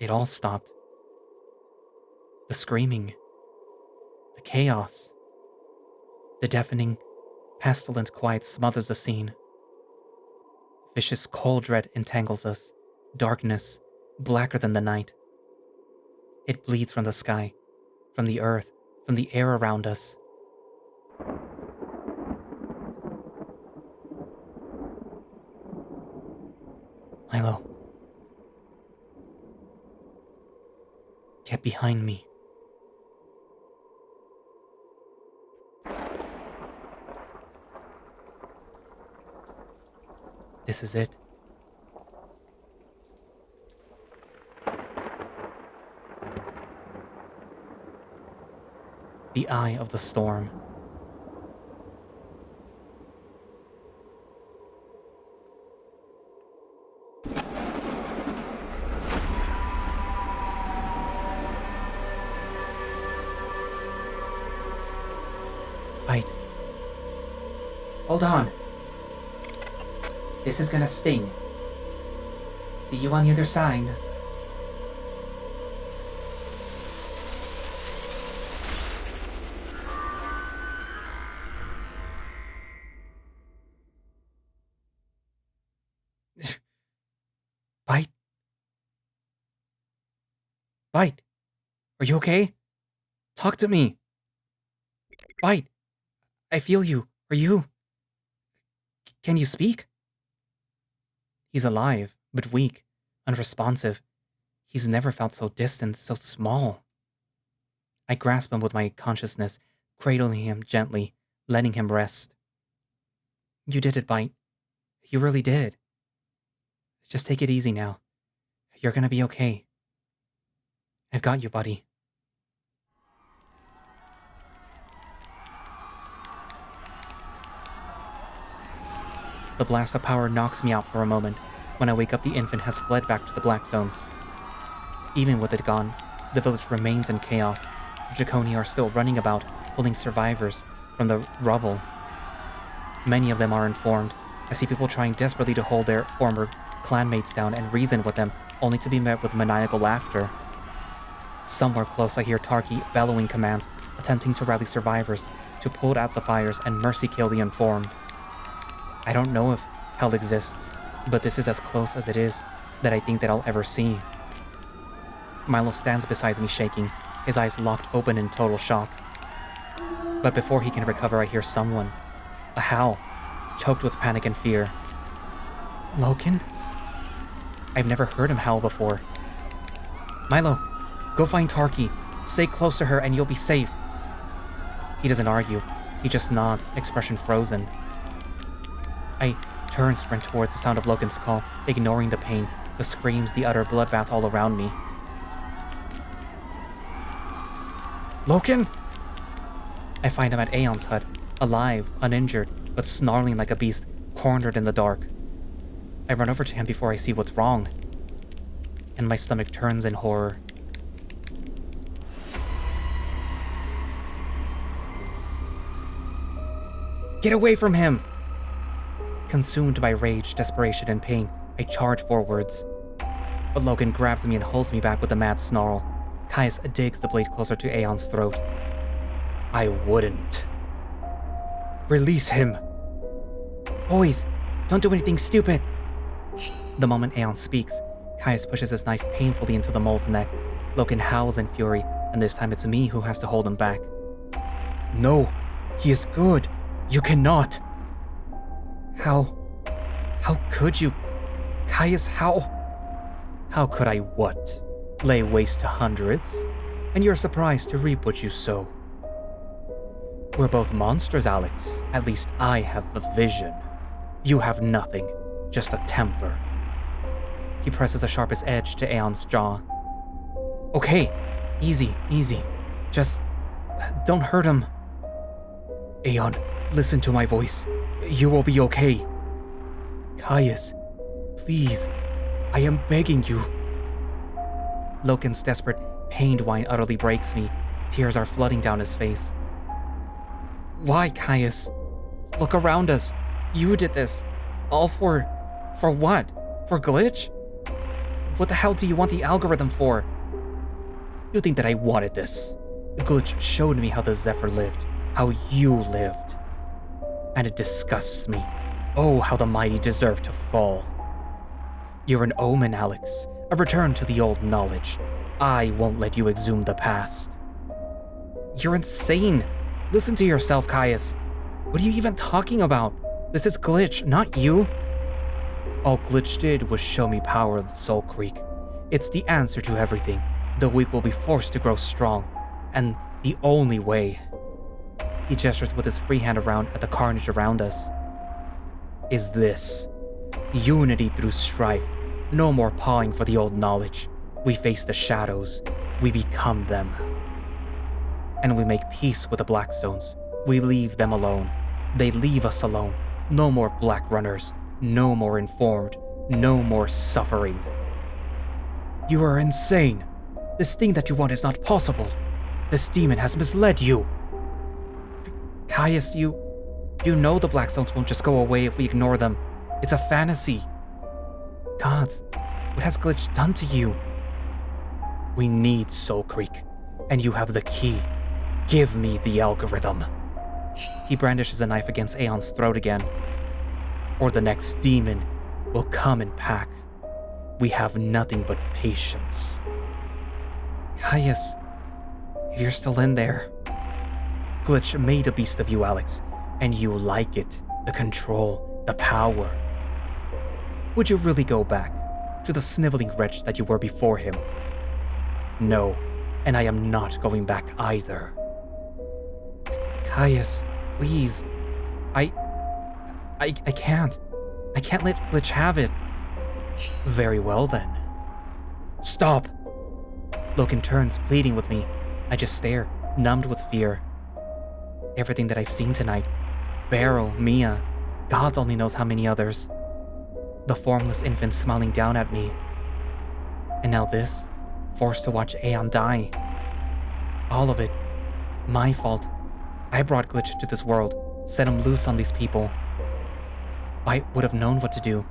It all stopped. The screaming. The chaos. The deafening, pestilent quiet smothers the scene. Vicious cold dread entangles us. Darkness, blacker than the night. It bleeds from the sky, from the earth, from the air around us. Milo. Get behind me. This is it. The eye of the storm. Right. Hold on. This is gonna sting. See you on the other side. Bite. Bite. Are you okay? Talk to me! Bite! I feel you. Are you... Can you speak? He's alive, but weak, unresponsive. He's never felt so distant, so small. I grasp him with my consciousness, cradling him gently, letting him rest. You did it, Bite. You really did. Just take it easy now. You're gonna be okay. I've got you, buddy. The blast of power knocks me out for a moment. When I wake up, the infant has fled back to the Blackstones. Even with it gone, the village remains in chaos. The Draconi are still running about, pulling survivors from the rubble. Many of them are informed. I see people trying desperately to hold their former clanmates down and reason with them, only to be met with maniacal laughter. Somewhere close, I hear Tarki bellowing commands, attempting to rally survivors, to pull out the fires and mercy kill the informed. I don't know if hell exists, but this is as close as it is that I think that I'll ever see. Milo stands beside me shaking, his eyes locked open in total shock. But before he can recover, I hear someone. A howl, choked with panic and fear. Loken? I've never heard him howl before. Milo, go find Tarki. Stay close to her and you'll be safe. He doesn't argue. He just nods, expression frozen. I turn, sprint towards the sound of Loken's call, ignoring the pain, the screams, the utter bloodbath all around me. Loken? I find him at Aeon's hut, alive, uninjured, but snarling like a beast, cornered in the dark. I run over to him before I see what's wrong, and my stomach turns in horror. Get away from him! Consumed by rage, desperation, and pain, I charge forwards. But Loken grabs me and holds me back with a mad snarl. Kaius digs the blade closer to Aeon's throat. I wouldn't. Release him! Boys, don't do anything stupid! The moment Aeon speaks, Kaius pushes his knife painfully into the mole's neck. Loken howls in fury, and this time it's me who has to hold him back. No, he is good. You cannot. How could you? Kaius, how could I what? Lay waste to hundreds? And you're surprised to reap what you sow. We're both monsters, Alex. At least I have a vision. You have nothing, just a temper. He presses the sharpest edge to Aeon's jaw. Okay, easy. Just don't hurt him. Aeon, listen to my voice. You will be okay. Kaius, please, I am begging you. Loken's desperate, pained whine utterly breaks me. Tears are flooding down his face. Why, Kaius? Look around us. You did this. All for what? For Glitch? What the hell do you want the algorithm for? You think that I wanted this? The Glitch showed me how the Zephyr lived, how you lived. And it disgusts me. Oh, how the mighty deserve to fall. You're an omen, Alex. A return to the old knowledge. I won't let you exhume the past. You're insane. Listen to yourself, Kaius. What are you even talking about? This is Glitch, not you. All Glitch did was show me power of Soulcreek. It's the answer to everything. The weak will be forced to grow strong. And the only way... He gestures with his free hand around at the carnage around us. Is this. Unity through strife. No more pawing for the old knowledge. We face the shadows. We become them. And we make peace with the Blackstones. We leave them alone. They leave us alone. No more Black Runners. No more informed. No more suffering. You are insane. This thing that you want is not possible. This demon has misled you. Kaius, you know the Blackstones won't just go away if we ignore them. It's a fantasy. Gods, what has Glitch done to you? We need Soulcreek, and you have the key. Give me the algorithm. He brandishes a knife against Aeon's throat again. Or the next demon will come in pack. We have nothing but patience. Kaius, If you're still in there, Glitch made a beast of you, Alex, and you like it. The control, the power. Would you really go back to the sniveling wretch that you were before him? No, and I am not going back either. Kaius, please. I can't. I can't let Glitch have it. Very well then. Stop! Loken turns, pleading with me. I just stare, numbed with fear. Everything that I've seen tonight, Beryl, Mia, God only knows how many others. The formless infant smiling down at me. And now this, forced to watch Aeon die. All of it, my fault. I brought Glitch into this world, set him loose on these people. I would have known what to do,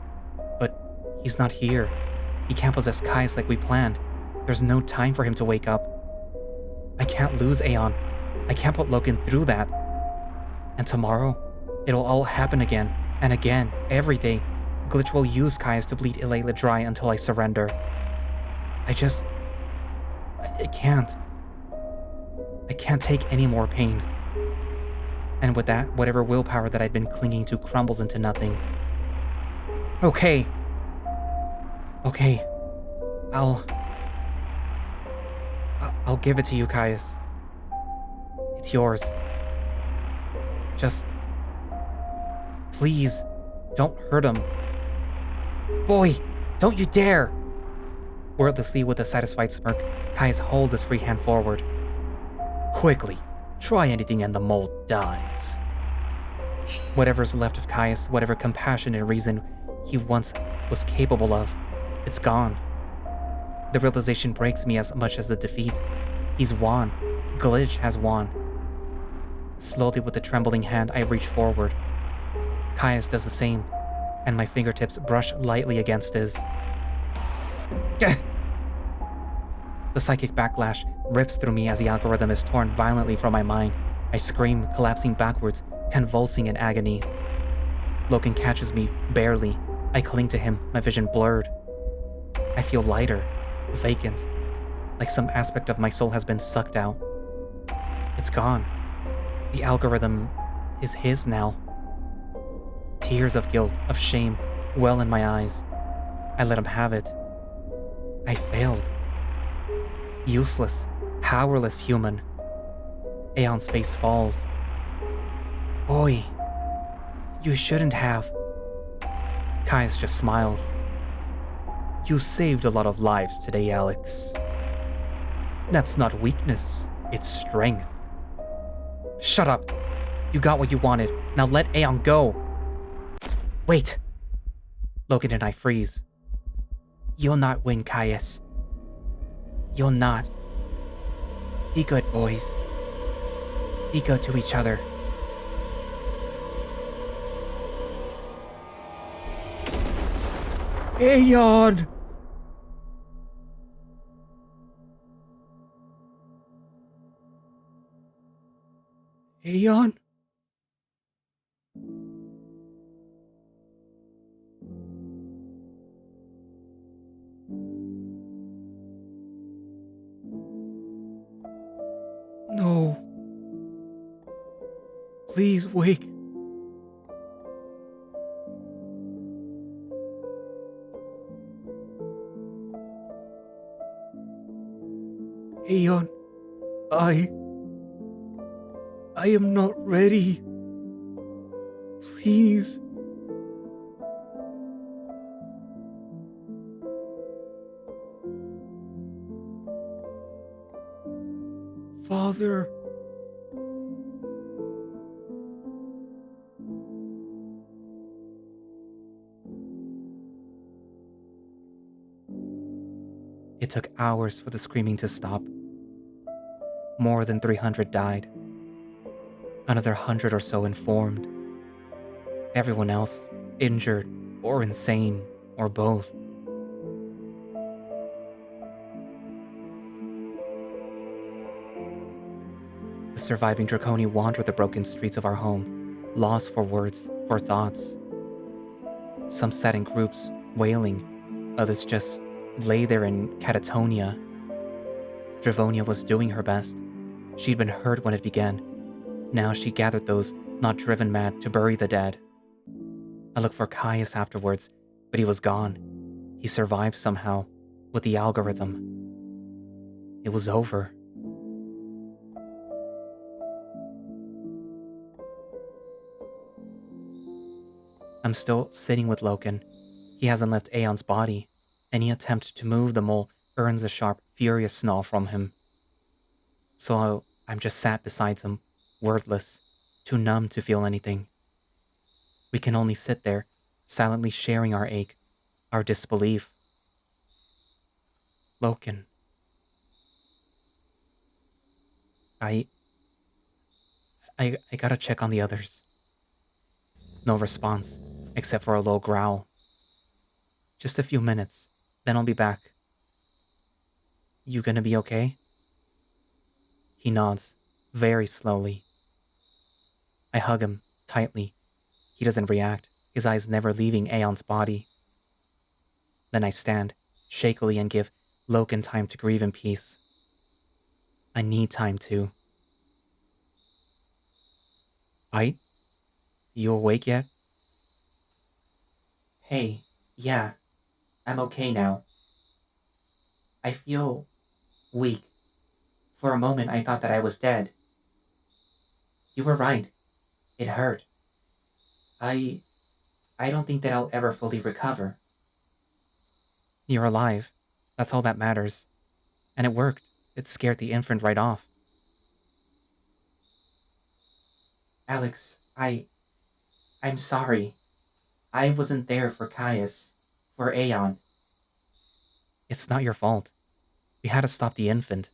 but he's not here. He can't possess Kaius like we planned. There's no time for him to wake up. I can't lose Aeon. I can't put Loken through that. And tomorrow, it'll all happen again, and again, every day. Glitch will use Kaius to bleed Ilayla dry until I surrender. I can't. I can't take any more pain. And with that, whatever willpower that I'd been clinging to crumbles into nothing. Okay. I'll give it to you, Kaius. It's yours. Just... please, don't hurt him. Boy, don't you dare! Wordlessly, with a satisfied smirk, Kaius holds his free hand forward. Quickly, try anything and the mole dies. Whatever's left of Kaius, whatever compassion and reason he once was capable of, it's gone. The realization breaks me as much as the defeat. He's won. Glitch has won. Slowly, with a trembling hand, I reach forward. Kaius does the same, and my fingertips brush lightly against his. The psychic backlash rips through me as the algorithm is torn violently from my mind. I scream, collapsing backwards, convulsing in agony. Loken catches me, barely. I cling to him, my vision blurred. I feel lighter, vacant, like some aspect of my soul has been sucked out. It's gone. The algorithm is his now. Tears of guilt, of shame, well in my eyes. I let him have it. I failed. Useless, powerless human. Aeon's face falls. Boy, you shouldn't have. Kaius just smiles. You saved a lot of lives today, Alex. That's not weakness, it's strength. Shut up. You got what you wanted. Now let Aeon go. Wait. Loken and I freeze. You'll not win, Kaius. You'll not. Be good, boys. Be good to each other. Aeon! Aeon? No. Please wake. Aeon, I am not ready. Please. Father. It took hours for the screaming to stop. More than 300 died. Another 100 or so informed. Everyone else injured or insane or both. The surviving Draconi wander the broken streets of our home, lost for words, for thoughts. Some sat in groups, wailing. Others just lay there in catatonia. Dravonia was doing her best, She'd been hurt when it began. Now she gathered those not driven mad to bury the dead. I looked for Kaius afterwards, but he was gone. He survived somehow, with the algorithm. It was over. I'm still sitting with Loken. He hasn't left Aeon's body. Any attempt to move the mole earns a sharp, furious snarl from him. So I'm just sat beside him, wordless, too numb to feel anything. We can only sit there, silently sharing our ache, our disbelief. Loken. I gotta check on the others. No response, except for a low growl. Just a few minutes, then I'll be back. You gonna be okay? He nods, very slowly. I hug him, tightly. He doesn't react, his eyes never leaving Aeon's body. Then I stand, shakily, and give Loken time to grieve in peace. I need time too. Bite? You awake yet? Hey, yeah, I'm okay now. I feel weak. For a moment I thought that I was dead. You were right. It hurt. I don't think that I'll ever fully recover. You're alive. That's all that matters. And it worked. It scared the infant right off. Alex, I'm sorry. I wasn't there for Kaius, for Aeon. It's not your fault. We had to stop the infant.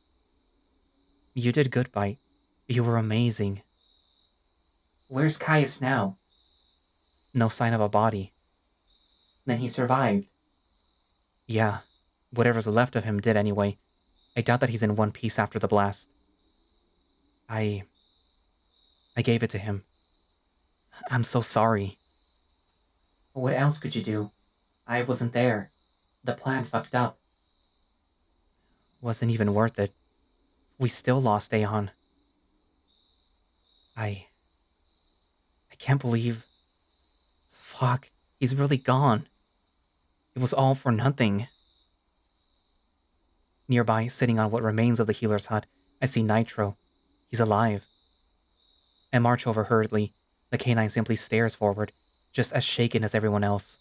You did good, Bite. You were amazing. Where's Kaius now? No sign of a body. Then he survived. Yeah, whatever's left of him did anyway. I doubt that he's in one piece after the blast. I gave it to him. I'm so sorry. What else could you do? I wasn't there. The plan fucked up. Wasn't even worth it. We still lost Aeon. I can't believe... Fuck, he's really gone. It was all for nothing. Nearby, sitting on what remains of the healer's hut, I see Nitro. He's alive. I march over hurriedly. The canine simply stares forward, just as shaken as everyone else.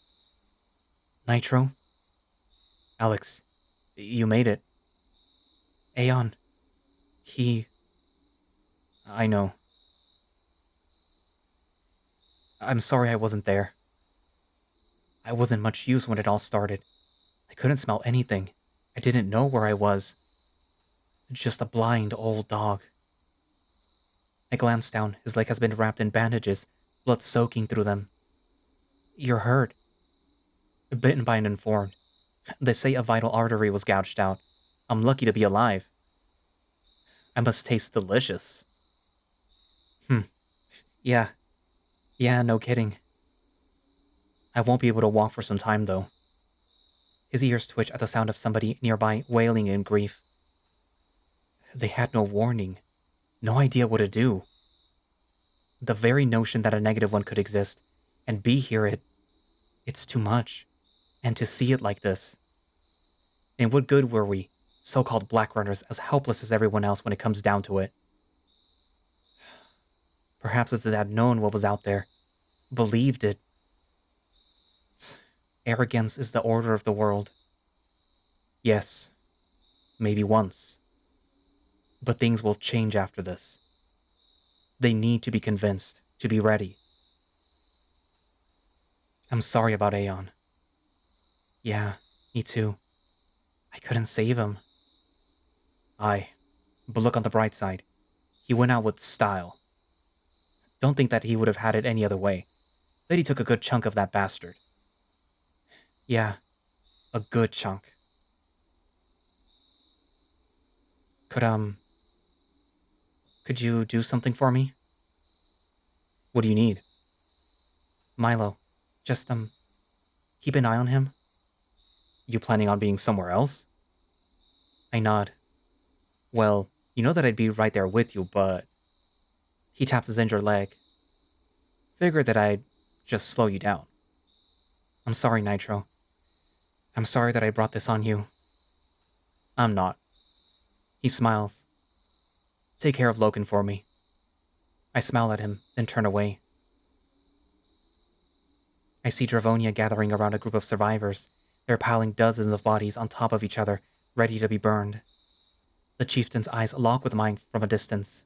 Nitro? Alex, you made it. Aeon. I know. I'm sorry I wasn't there. I wasn't much use when it all started. I couldn't smell anything. I didn't know where I was. Just a blind old dog. I glance down. His leg has been wrapped in bandages, blood soaking through them. You're hurt. Bitten by an informed. They say a vital artery was gouged out. I'm lucky to be alive. I must taste delicious. Yeah. Yeah, no kidding. I won't be able to walk for some time, though. His ears twitch at the sound of somebody nearby wailing in grief. They had no warning. No idea what to do. The very notion that a negative one could exist and be here, it's too much. And to see it like this. And what good were we, so-called black runners, as helpless as everyone else when it comes down to it? Perhaps if they had known what was out there, believed it. Arrogance is the order of the world. Yes, maybe once. But things will change after this. They need to be convinced, to be ready. I'm sorry about Aeon. Yeah, me too. I couldn't save him. But look on the bright side. He went out with style. Don't think that he would have had it any other way. That he took a good chunk of that bastard. Yeah, a good chunk. Could you do something for me? What do you need? Milo, just, keep an eye on him. You planning on being somewhere else? I nod. Well, You know that I'd be right there with you, but... He taps his injured leg. Figured that I'd just slow you down. I'm sorry, Nitro. I'm sorry that I brought this on you. I'm not. He smiles. Take care of Loken for me. I smile at him, then turn away. I see Dravonia gathering around a group of survivors. They're piling dozens of bodies on top of each other, ready to be burned. The chieftain's eyes lock with mine from a distance.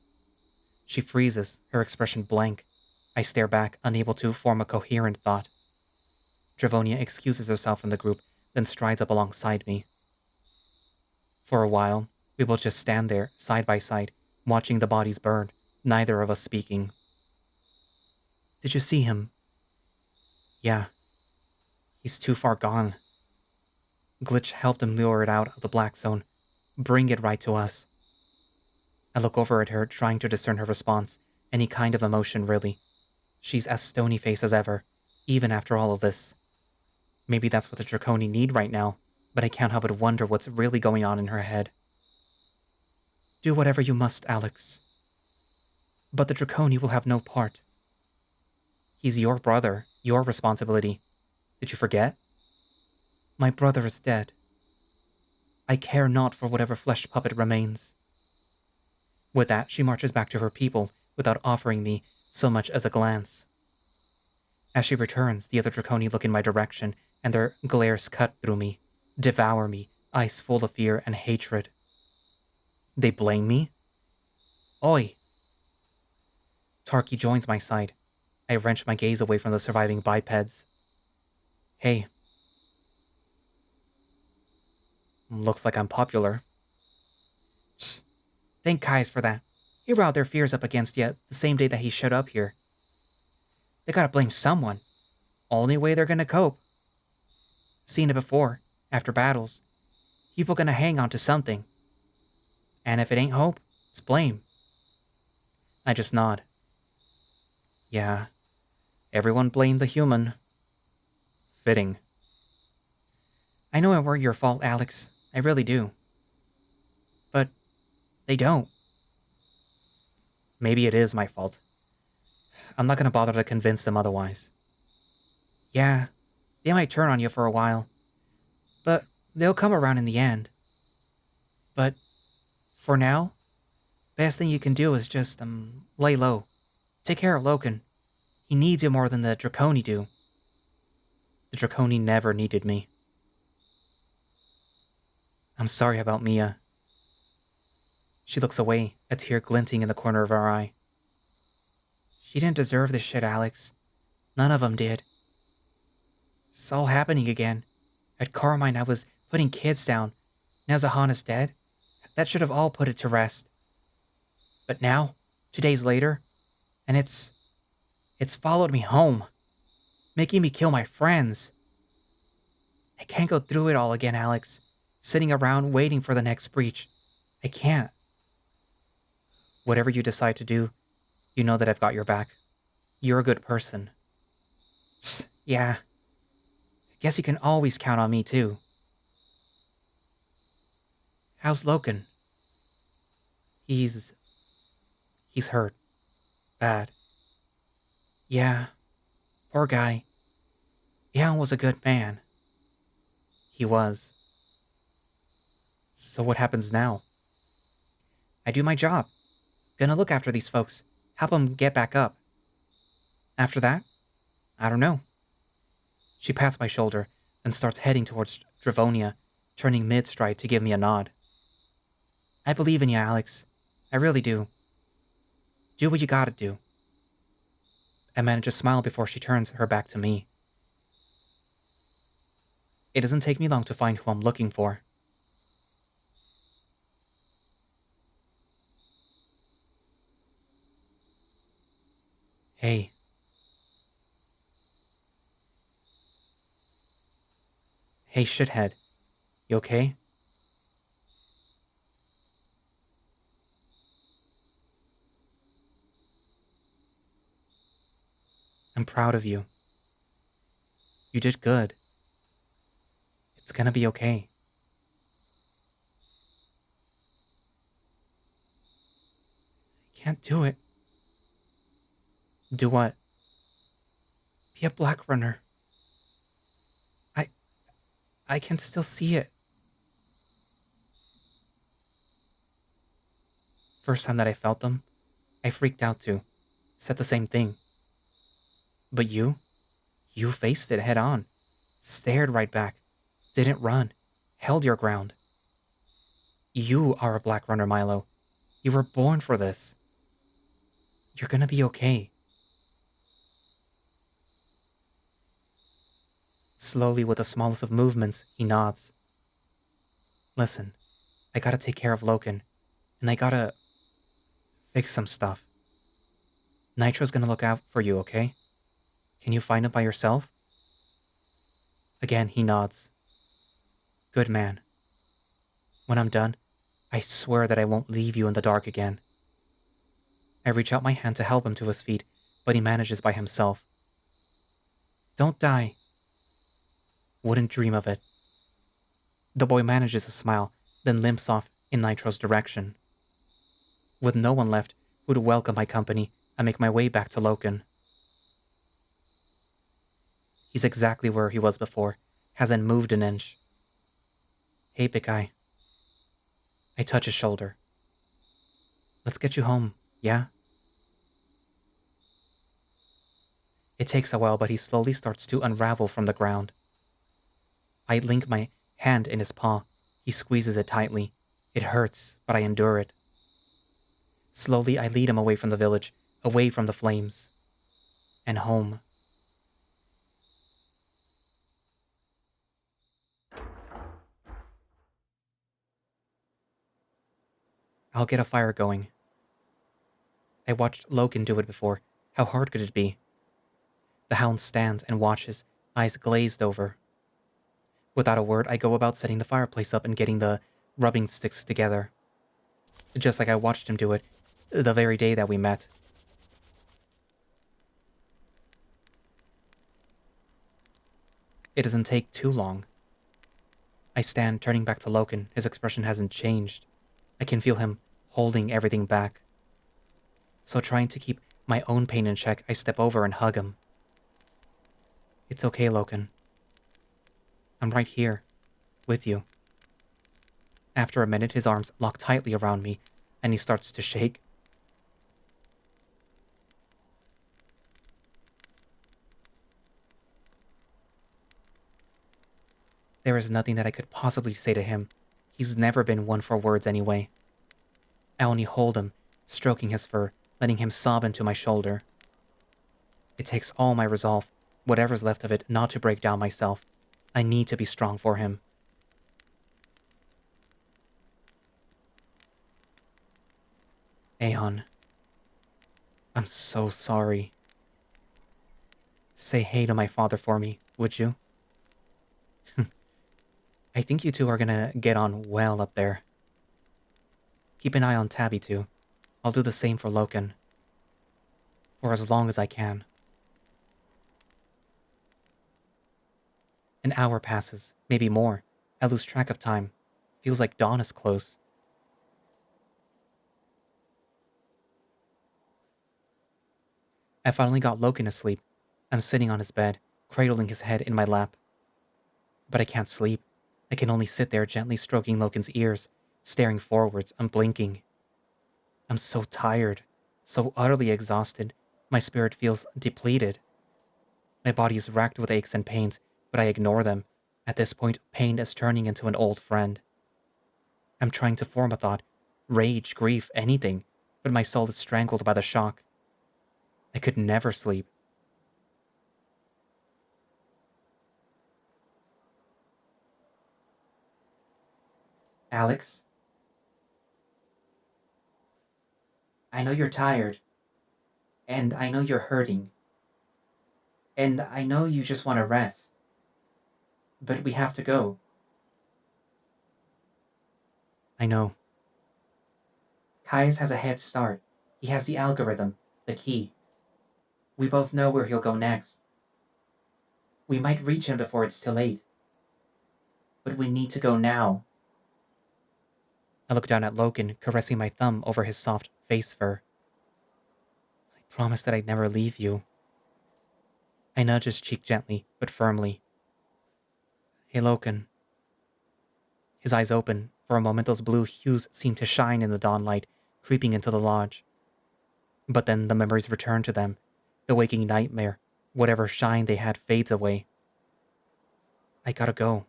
She freezes, her expression blank. I stare back, unable to form a coherent thought. Dravonia excuses herself from the group, then strides up alongside me. For a while, we both just stand there, side by side, watching the bodies burn, neither of us speaking. Did you see him? Yeah. He's too far gone. Glitch helped him lure it out of the black zone, bring it right to us. I look over at her, trying to discern her response, any kind of emotion, really. She's as stony-faced as ever, even after all of this. Maybe that's what the Draconi need right now, but I can't help but wonder what's really going on in her head. Do whatever you must, Alex. But the Draconi will have no part. He's your brother, your responsibility. Did you forget? My brother is dead. I care not for whatever flesh puppet remains. With that, she marches back to her people without offering me so much as a glance. As she returns, the other Draconi look in my direction, and their glares cut through me, devour me, eyes full of fear and hatred. They blame me? Oi! Tarky joins my side. I wrench my gaze away from the surviving bipeds. Hey. Looks like I'm popular. Thank Kaius for that. He riled their fears up against you the same day that he showed up here. They gotta blame someone. Only way they're gonna cope. Seen it before, after battles. People gonna hang on to something. And if it ain't hope, it's blame. I just nod. Yeah, everyone blamed the human. Fitting. I know it weren't your fault, Alex. I really do. But they don't. Maybe it is my fault. I'm not gonna bother to convince them otherwise. Yeah, they might turn on you for a while. But they'll come around in the end. But for now, best thing you can do is just, lay low. Take care of Loken. He needs you more than the Draconi do. The Draconi never needed me. I'm sorry about Mia. She looks away, a tear glinting in the corner of her eye. She didn't deserve this shit, Alex. None of them did. It's all happening again. At Carmine, I was putting kids down. Now Zahan is dead. That should have all put it to rest. But now, 2 days later, and it's followed me home, making me kill my friends. I can't go through it all again, Alex. Sitting around waiting for the next breach. I can't. Whatever you decide to do, you know that I've got your back. You're a good person. Yeah. I guess you can always count on me, too. How's Loken? He's hurt. Bad. Yeah. Poor guy. Alan was a good man. He was. So what happens now? I do my job. Gonna look after these folks. Help them get back up. After that? I don't know. She pats my shoulder, then starts heading towards Dravonia, turning mid-stride to give me a nod. I believe in you, Alex. I really do. Do what you gotta do. I manage a smile before she turns her back to me. It doesn't take me long to find who I'm looking for. Hey. Hey, shithead. You okay? I'm proud of you. You did good. It's gonna be okay. can't do it. Do what? Be a black runner. I I can still see it. First time that I felt them, I freaked out too. Said the same thing. But you faced it head on. Stared right back. Didn't run. Held your ground. You are a black runner, Milo. You were born for this. You're gonna be okay. Slowly, with the smallest of movements, he nods. Listen, I gotta take care of Loken, and I gotta fix some stuff. Nitro's gonna look out for you, okay? Can you find him by yourself? Again, he nods. Good man. When I'm done, I swear that I won't leave you in the dark again. I reach out my hand to help him to his feet, but he manages by himself. Don't die. Wouldn't dream of it. The boy manages a smile, then limps off in Nitro's direction. With no one left who'd welcome my company, I make my way back to Loken. He's exactly where he was before, hasn't moved an inch. Hey, big guy. I touch his shoulder. Let's get you home, yeah? It takes a while, but he slowly starts to unravel from the ground. I link my hand in his paw. He squeezes it tightly. It hurts, but I endure it. Slowly, I lead him away from the village, away from the flames. And home. I'll get a fire going. I watched Loken do it before. How hard could it be? The hound stands and watches, eyes glazed over. Without a word, I go about setting the fireplace up and getting the rubbing sticks together. Just like I watched him do it the very day that we met. It doesn't take too long. I stand, turning back to Loken. His expression hasn't changed. I can feel him holding everything back. So trying to keep my own pain in check, I step over and hug him. It's okay, Loken. I'm right here, with you. After a minute, his arms lock tightly around me, and he starts to shake. There is nothing that I could possibly say to him. He's never been one for words anyway. I only hold him, stroking his fur, letting him sob into my shoulder. It takes all my resolve, whatever's left of it, not to break down myself. I need to be strong for him. Aeon. I'm so sorry. Say hey to my father for me, would you? I think you two are gonna get on well up there. Keep an eye on Tabby too. I'll do the same for Loken. For as long as I can. An hour passes, maybe more. I lose track of time. Feels like dawn is close. I finally got Loken asleep. I'm sitting on his bed, cradling his head in my lap. But I can't sleep. I can only sit there gently stroking Loken's ears, staring forwards, unblinking. I'm so tired, so utterly exhausted. My spirit feels depleted. My body is racked with aches and pains, but I ignore them. At this point, pain is turning into an old friend. I'm trying to form a thought, rage, grief, anything, but my soul is strangled by the shock. I could never sleep. Alex? I know you're tired. And I know you're hurting. And I know you just want to rest. But we have to go. I know. Kaius has a head start. He has the algorithm, the key. We both know where he'll go next. We might reach him before it's too late. But we need to go now. I look down at Loken, caressing my thumb over his soft face fur. promised that I'd never leave you. I nudge his cheek gently, but firmly. Hey, Loken. His eyes open. For a moment, those blue hues seem to shine in the dawnlight, creeping into the lodge. But then the memories return to them. The waking nightmare, whatever shine they had fades away. I gotta go.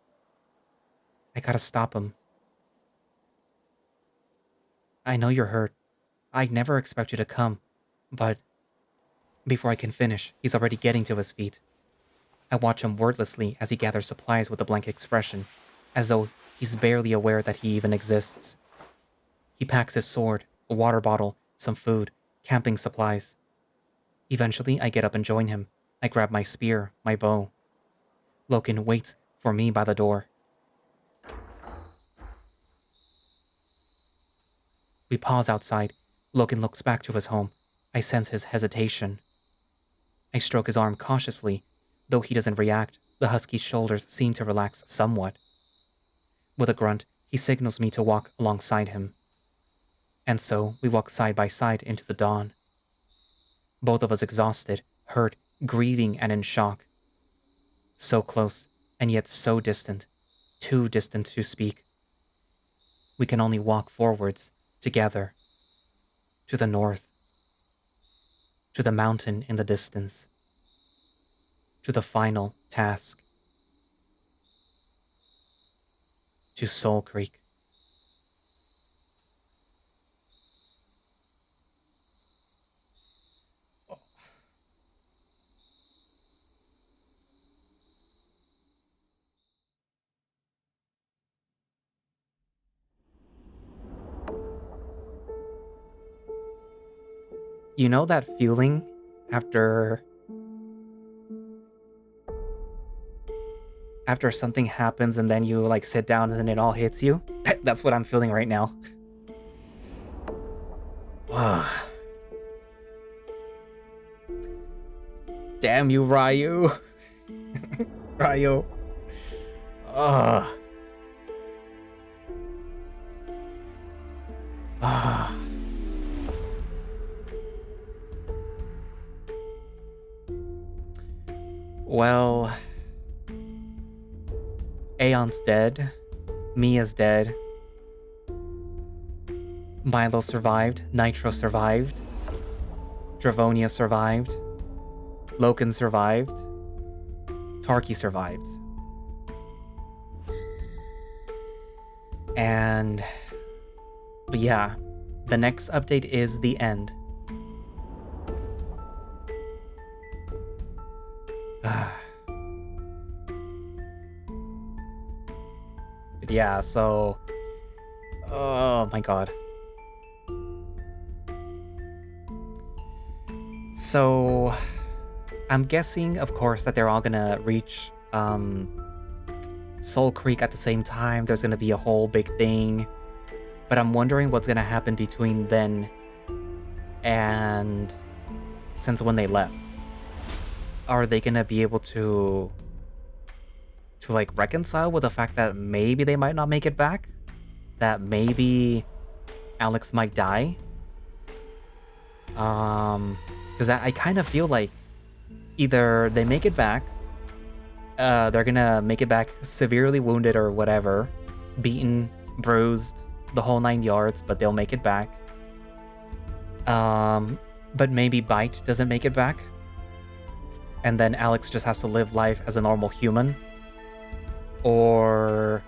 I gotta stop him. I know you're hurt. I never expect you to come, but... Before I can finish, he's already getting to his feet. I watch him wordlessly as he gathers supplies with a blank expression, as though he's barely aware that he even exists. He packs his sword, a water bottle, some food, camping supplies. Eventually, I get up and join him. I grab my spear, my bow. Loken waits for me by the door. We pause outside. Loken looks back to his home. I sense his hesitation. I stroke his arm cautiously. Though he doesn't react, the husky's shoulders seem to relax somewhat. With a grunt, he signals me to walk alongside him. And so, we walk side by side into the dawn. Both of us exhausted, hurt, grieving, and in shock. So close, and yet so distant. Too distant to speak. We can only walk forwards, together. To the north. To the mountain in the distance. To the final task. To Soulcreek. You know that feeling after something happens and then you like sit down and then it all hits you? That's what I'm feeling right now. Damn you, Ryu. Ryu. Ugh. Well, Aeon's dead. Mia's dead. Milo survived. Nitro survived. Dravonia survived. Loken survived. Tarky survived. And... yeah, the next update is the end. But yeah, so... oh my god. So... I'm guessing, of course, that they're all gonna reach Soulcreek at the same time. There's gonna be a whole big thing. But I'm wondering what's gonna happen between then and since when they left. Are they gonna be able to like reconcile with the fact that maybe they might not make it back? That maybe Alex might die? Because I kind of feel like either they make it back, they're gonna make it back severely wounded or whatever, beaten, bruised, the whole 9 yards, but they'll make it back. But maybe Bite doesn't make it back, and then Alex just has to live life as a normal human. Or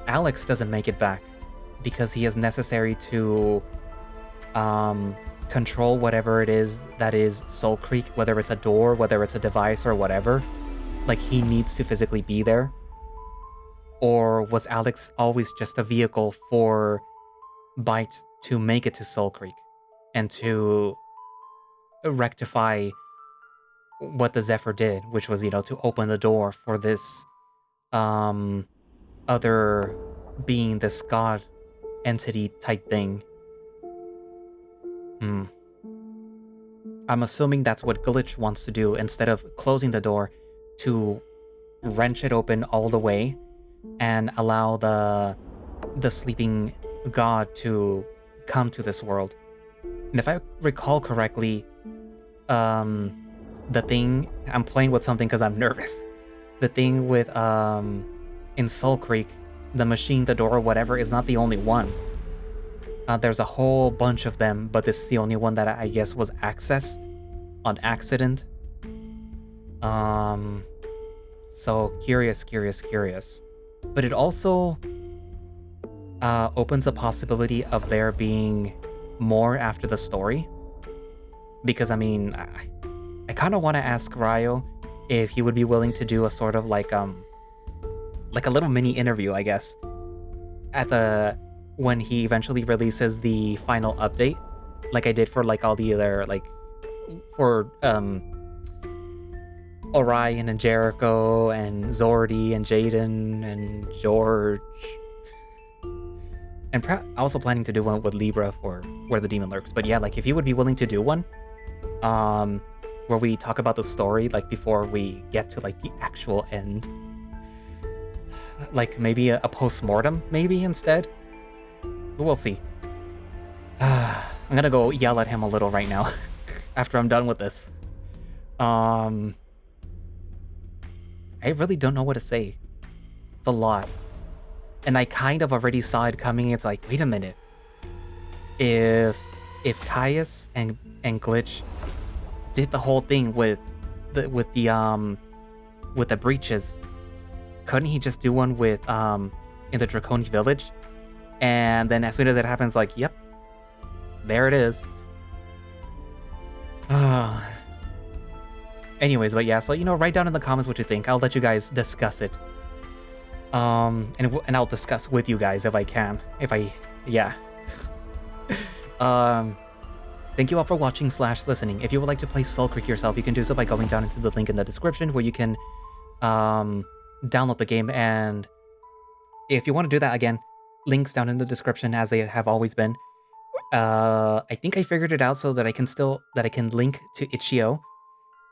Alex doesn't make it back because he is necessary to control whatever it is that is Soulcreek, whether it's a door, whether it's a device, or whatever. Like, he needs to physically be there. Or was Alex always just a vehicle for Bite to make it to Soulcreek and to rectify what the Zephyr did, which was, to open the door for this other being, this god entity type thing. I'm assuming that's what Glitch wants to do, instead of closing the door, to wrench it open all the way and allow the sleeping god to come to this world. And if I recall correctly, the thing, I'm playing with something because I'm nervous. The thing with, in Soulcreek, the machine, the door, whatever, is not the only one. There's a whole bunch of them, but this is the only one that I guess was accessed on accident. So curious. But it also opens a possibility of there being more after the story. Because, I mean, I kind of want to ask Ryuo if he would be willing to do a sort of like a little mini interview, I guess, when he eventually releases the final update, like I did for like all the other, like for Orion and Jericho and Zordy and Jaden and George. And also planning to do one with Libra for Where the Demon Lurks. But yeah, like if you would be willing to do one, where we talk about the story, like before we get to like the actual end. Like maybe a post-mortem, maybe instead. But we'll see. I'm gonna go yell at him a little right now after I'm done with this. I really don't know what to say. It's a lot. And I kind of already saw it coming. It's like, wait a minute. If Kaius and Glitch did the whole thing with the breaches, couldn't he just do one with in the Draconi village? And then as soon as it happens, like, yep, there it is. Anyways, but yeah, so write down in the comments what you think. I'll let you guys discuss it. And I'll discuss with you guys if I can. Yeah. Thank you all for watching / listening. If you would like to play Soulcreek yourself, you can do so by going down into the link in the description where you can download the game. And if you want to do that, again, links down in the description as they have always been. I think I figured it out so that I can link to Itch.io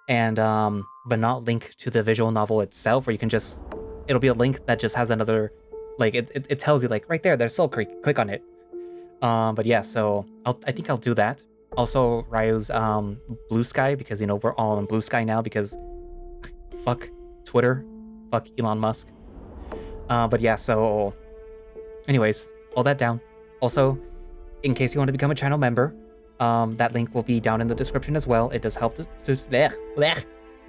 and but not link to the visual novel itself, where you can just, it'll be a link that just has another, like it tells you like right there's Soulcreek, click on it. But yeah, so I think I'll do that. Also Ryuo's Bluesky, because we're all on Bluesky now because fuck Twitter, fuck Elon Musk. But yeah, so anyways, all that down. Also, in case you want to become a channel member, that link will be down in the description as well. It does help to I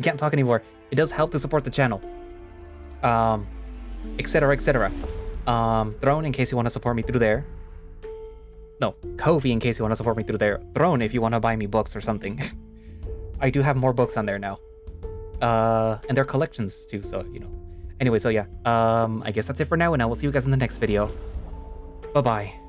can't talk anymore. It does help to support the channel. Etc. Throne, in case you want to support me through there. No, Kofi, in case you want to support me through there. Throne, if you want to buy me books or something. I do have more books on there now. And they're collections too, so Anyway, so yeah. I guess that's it for now, and I will see you guys in the next video. Bye-bye.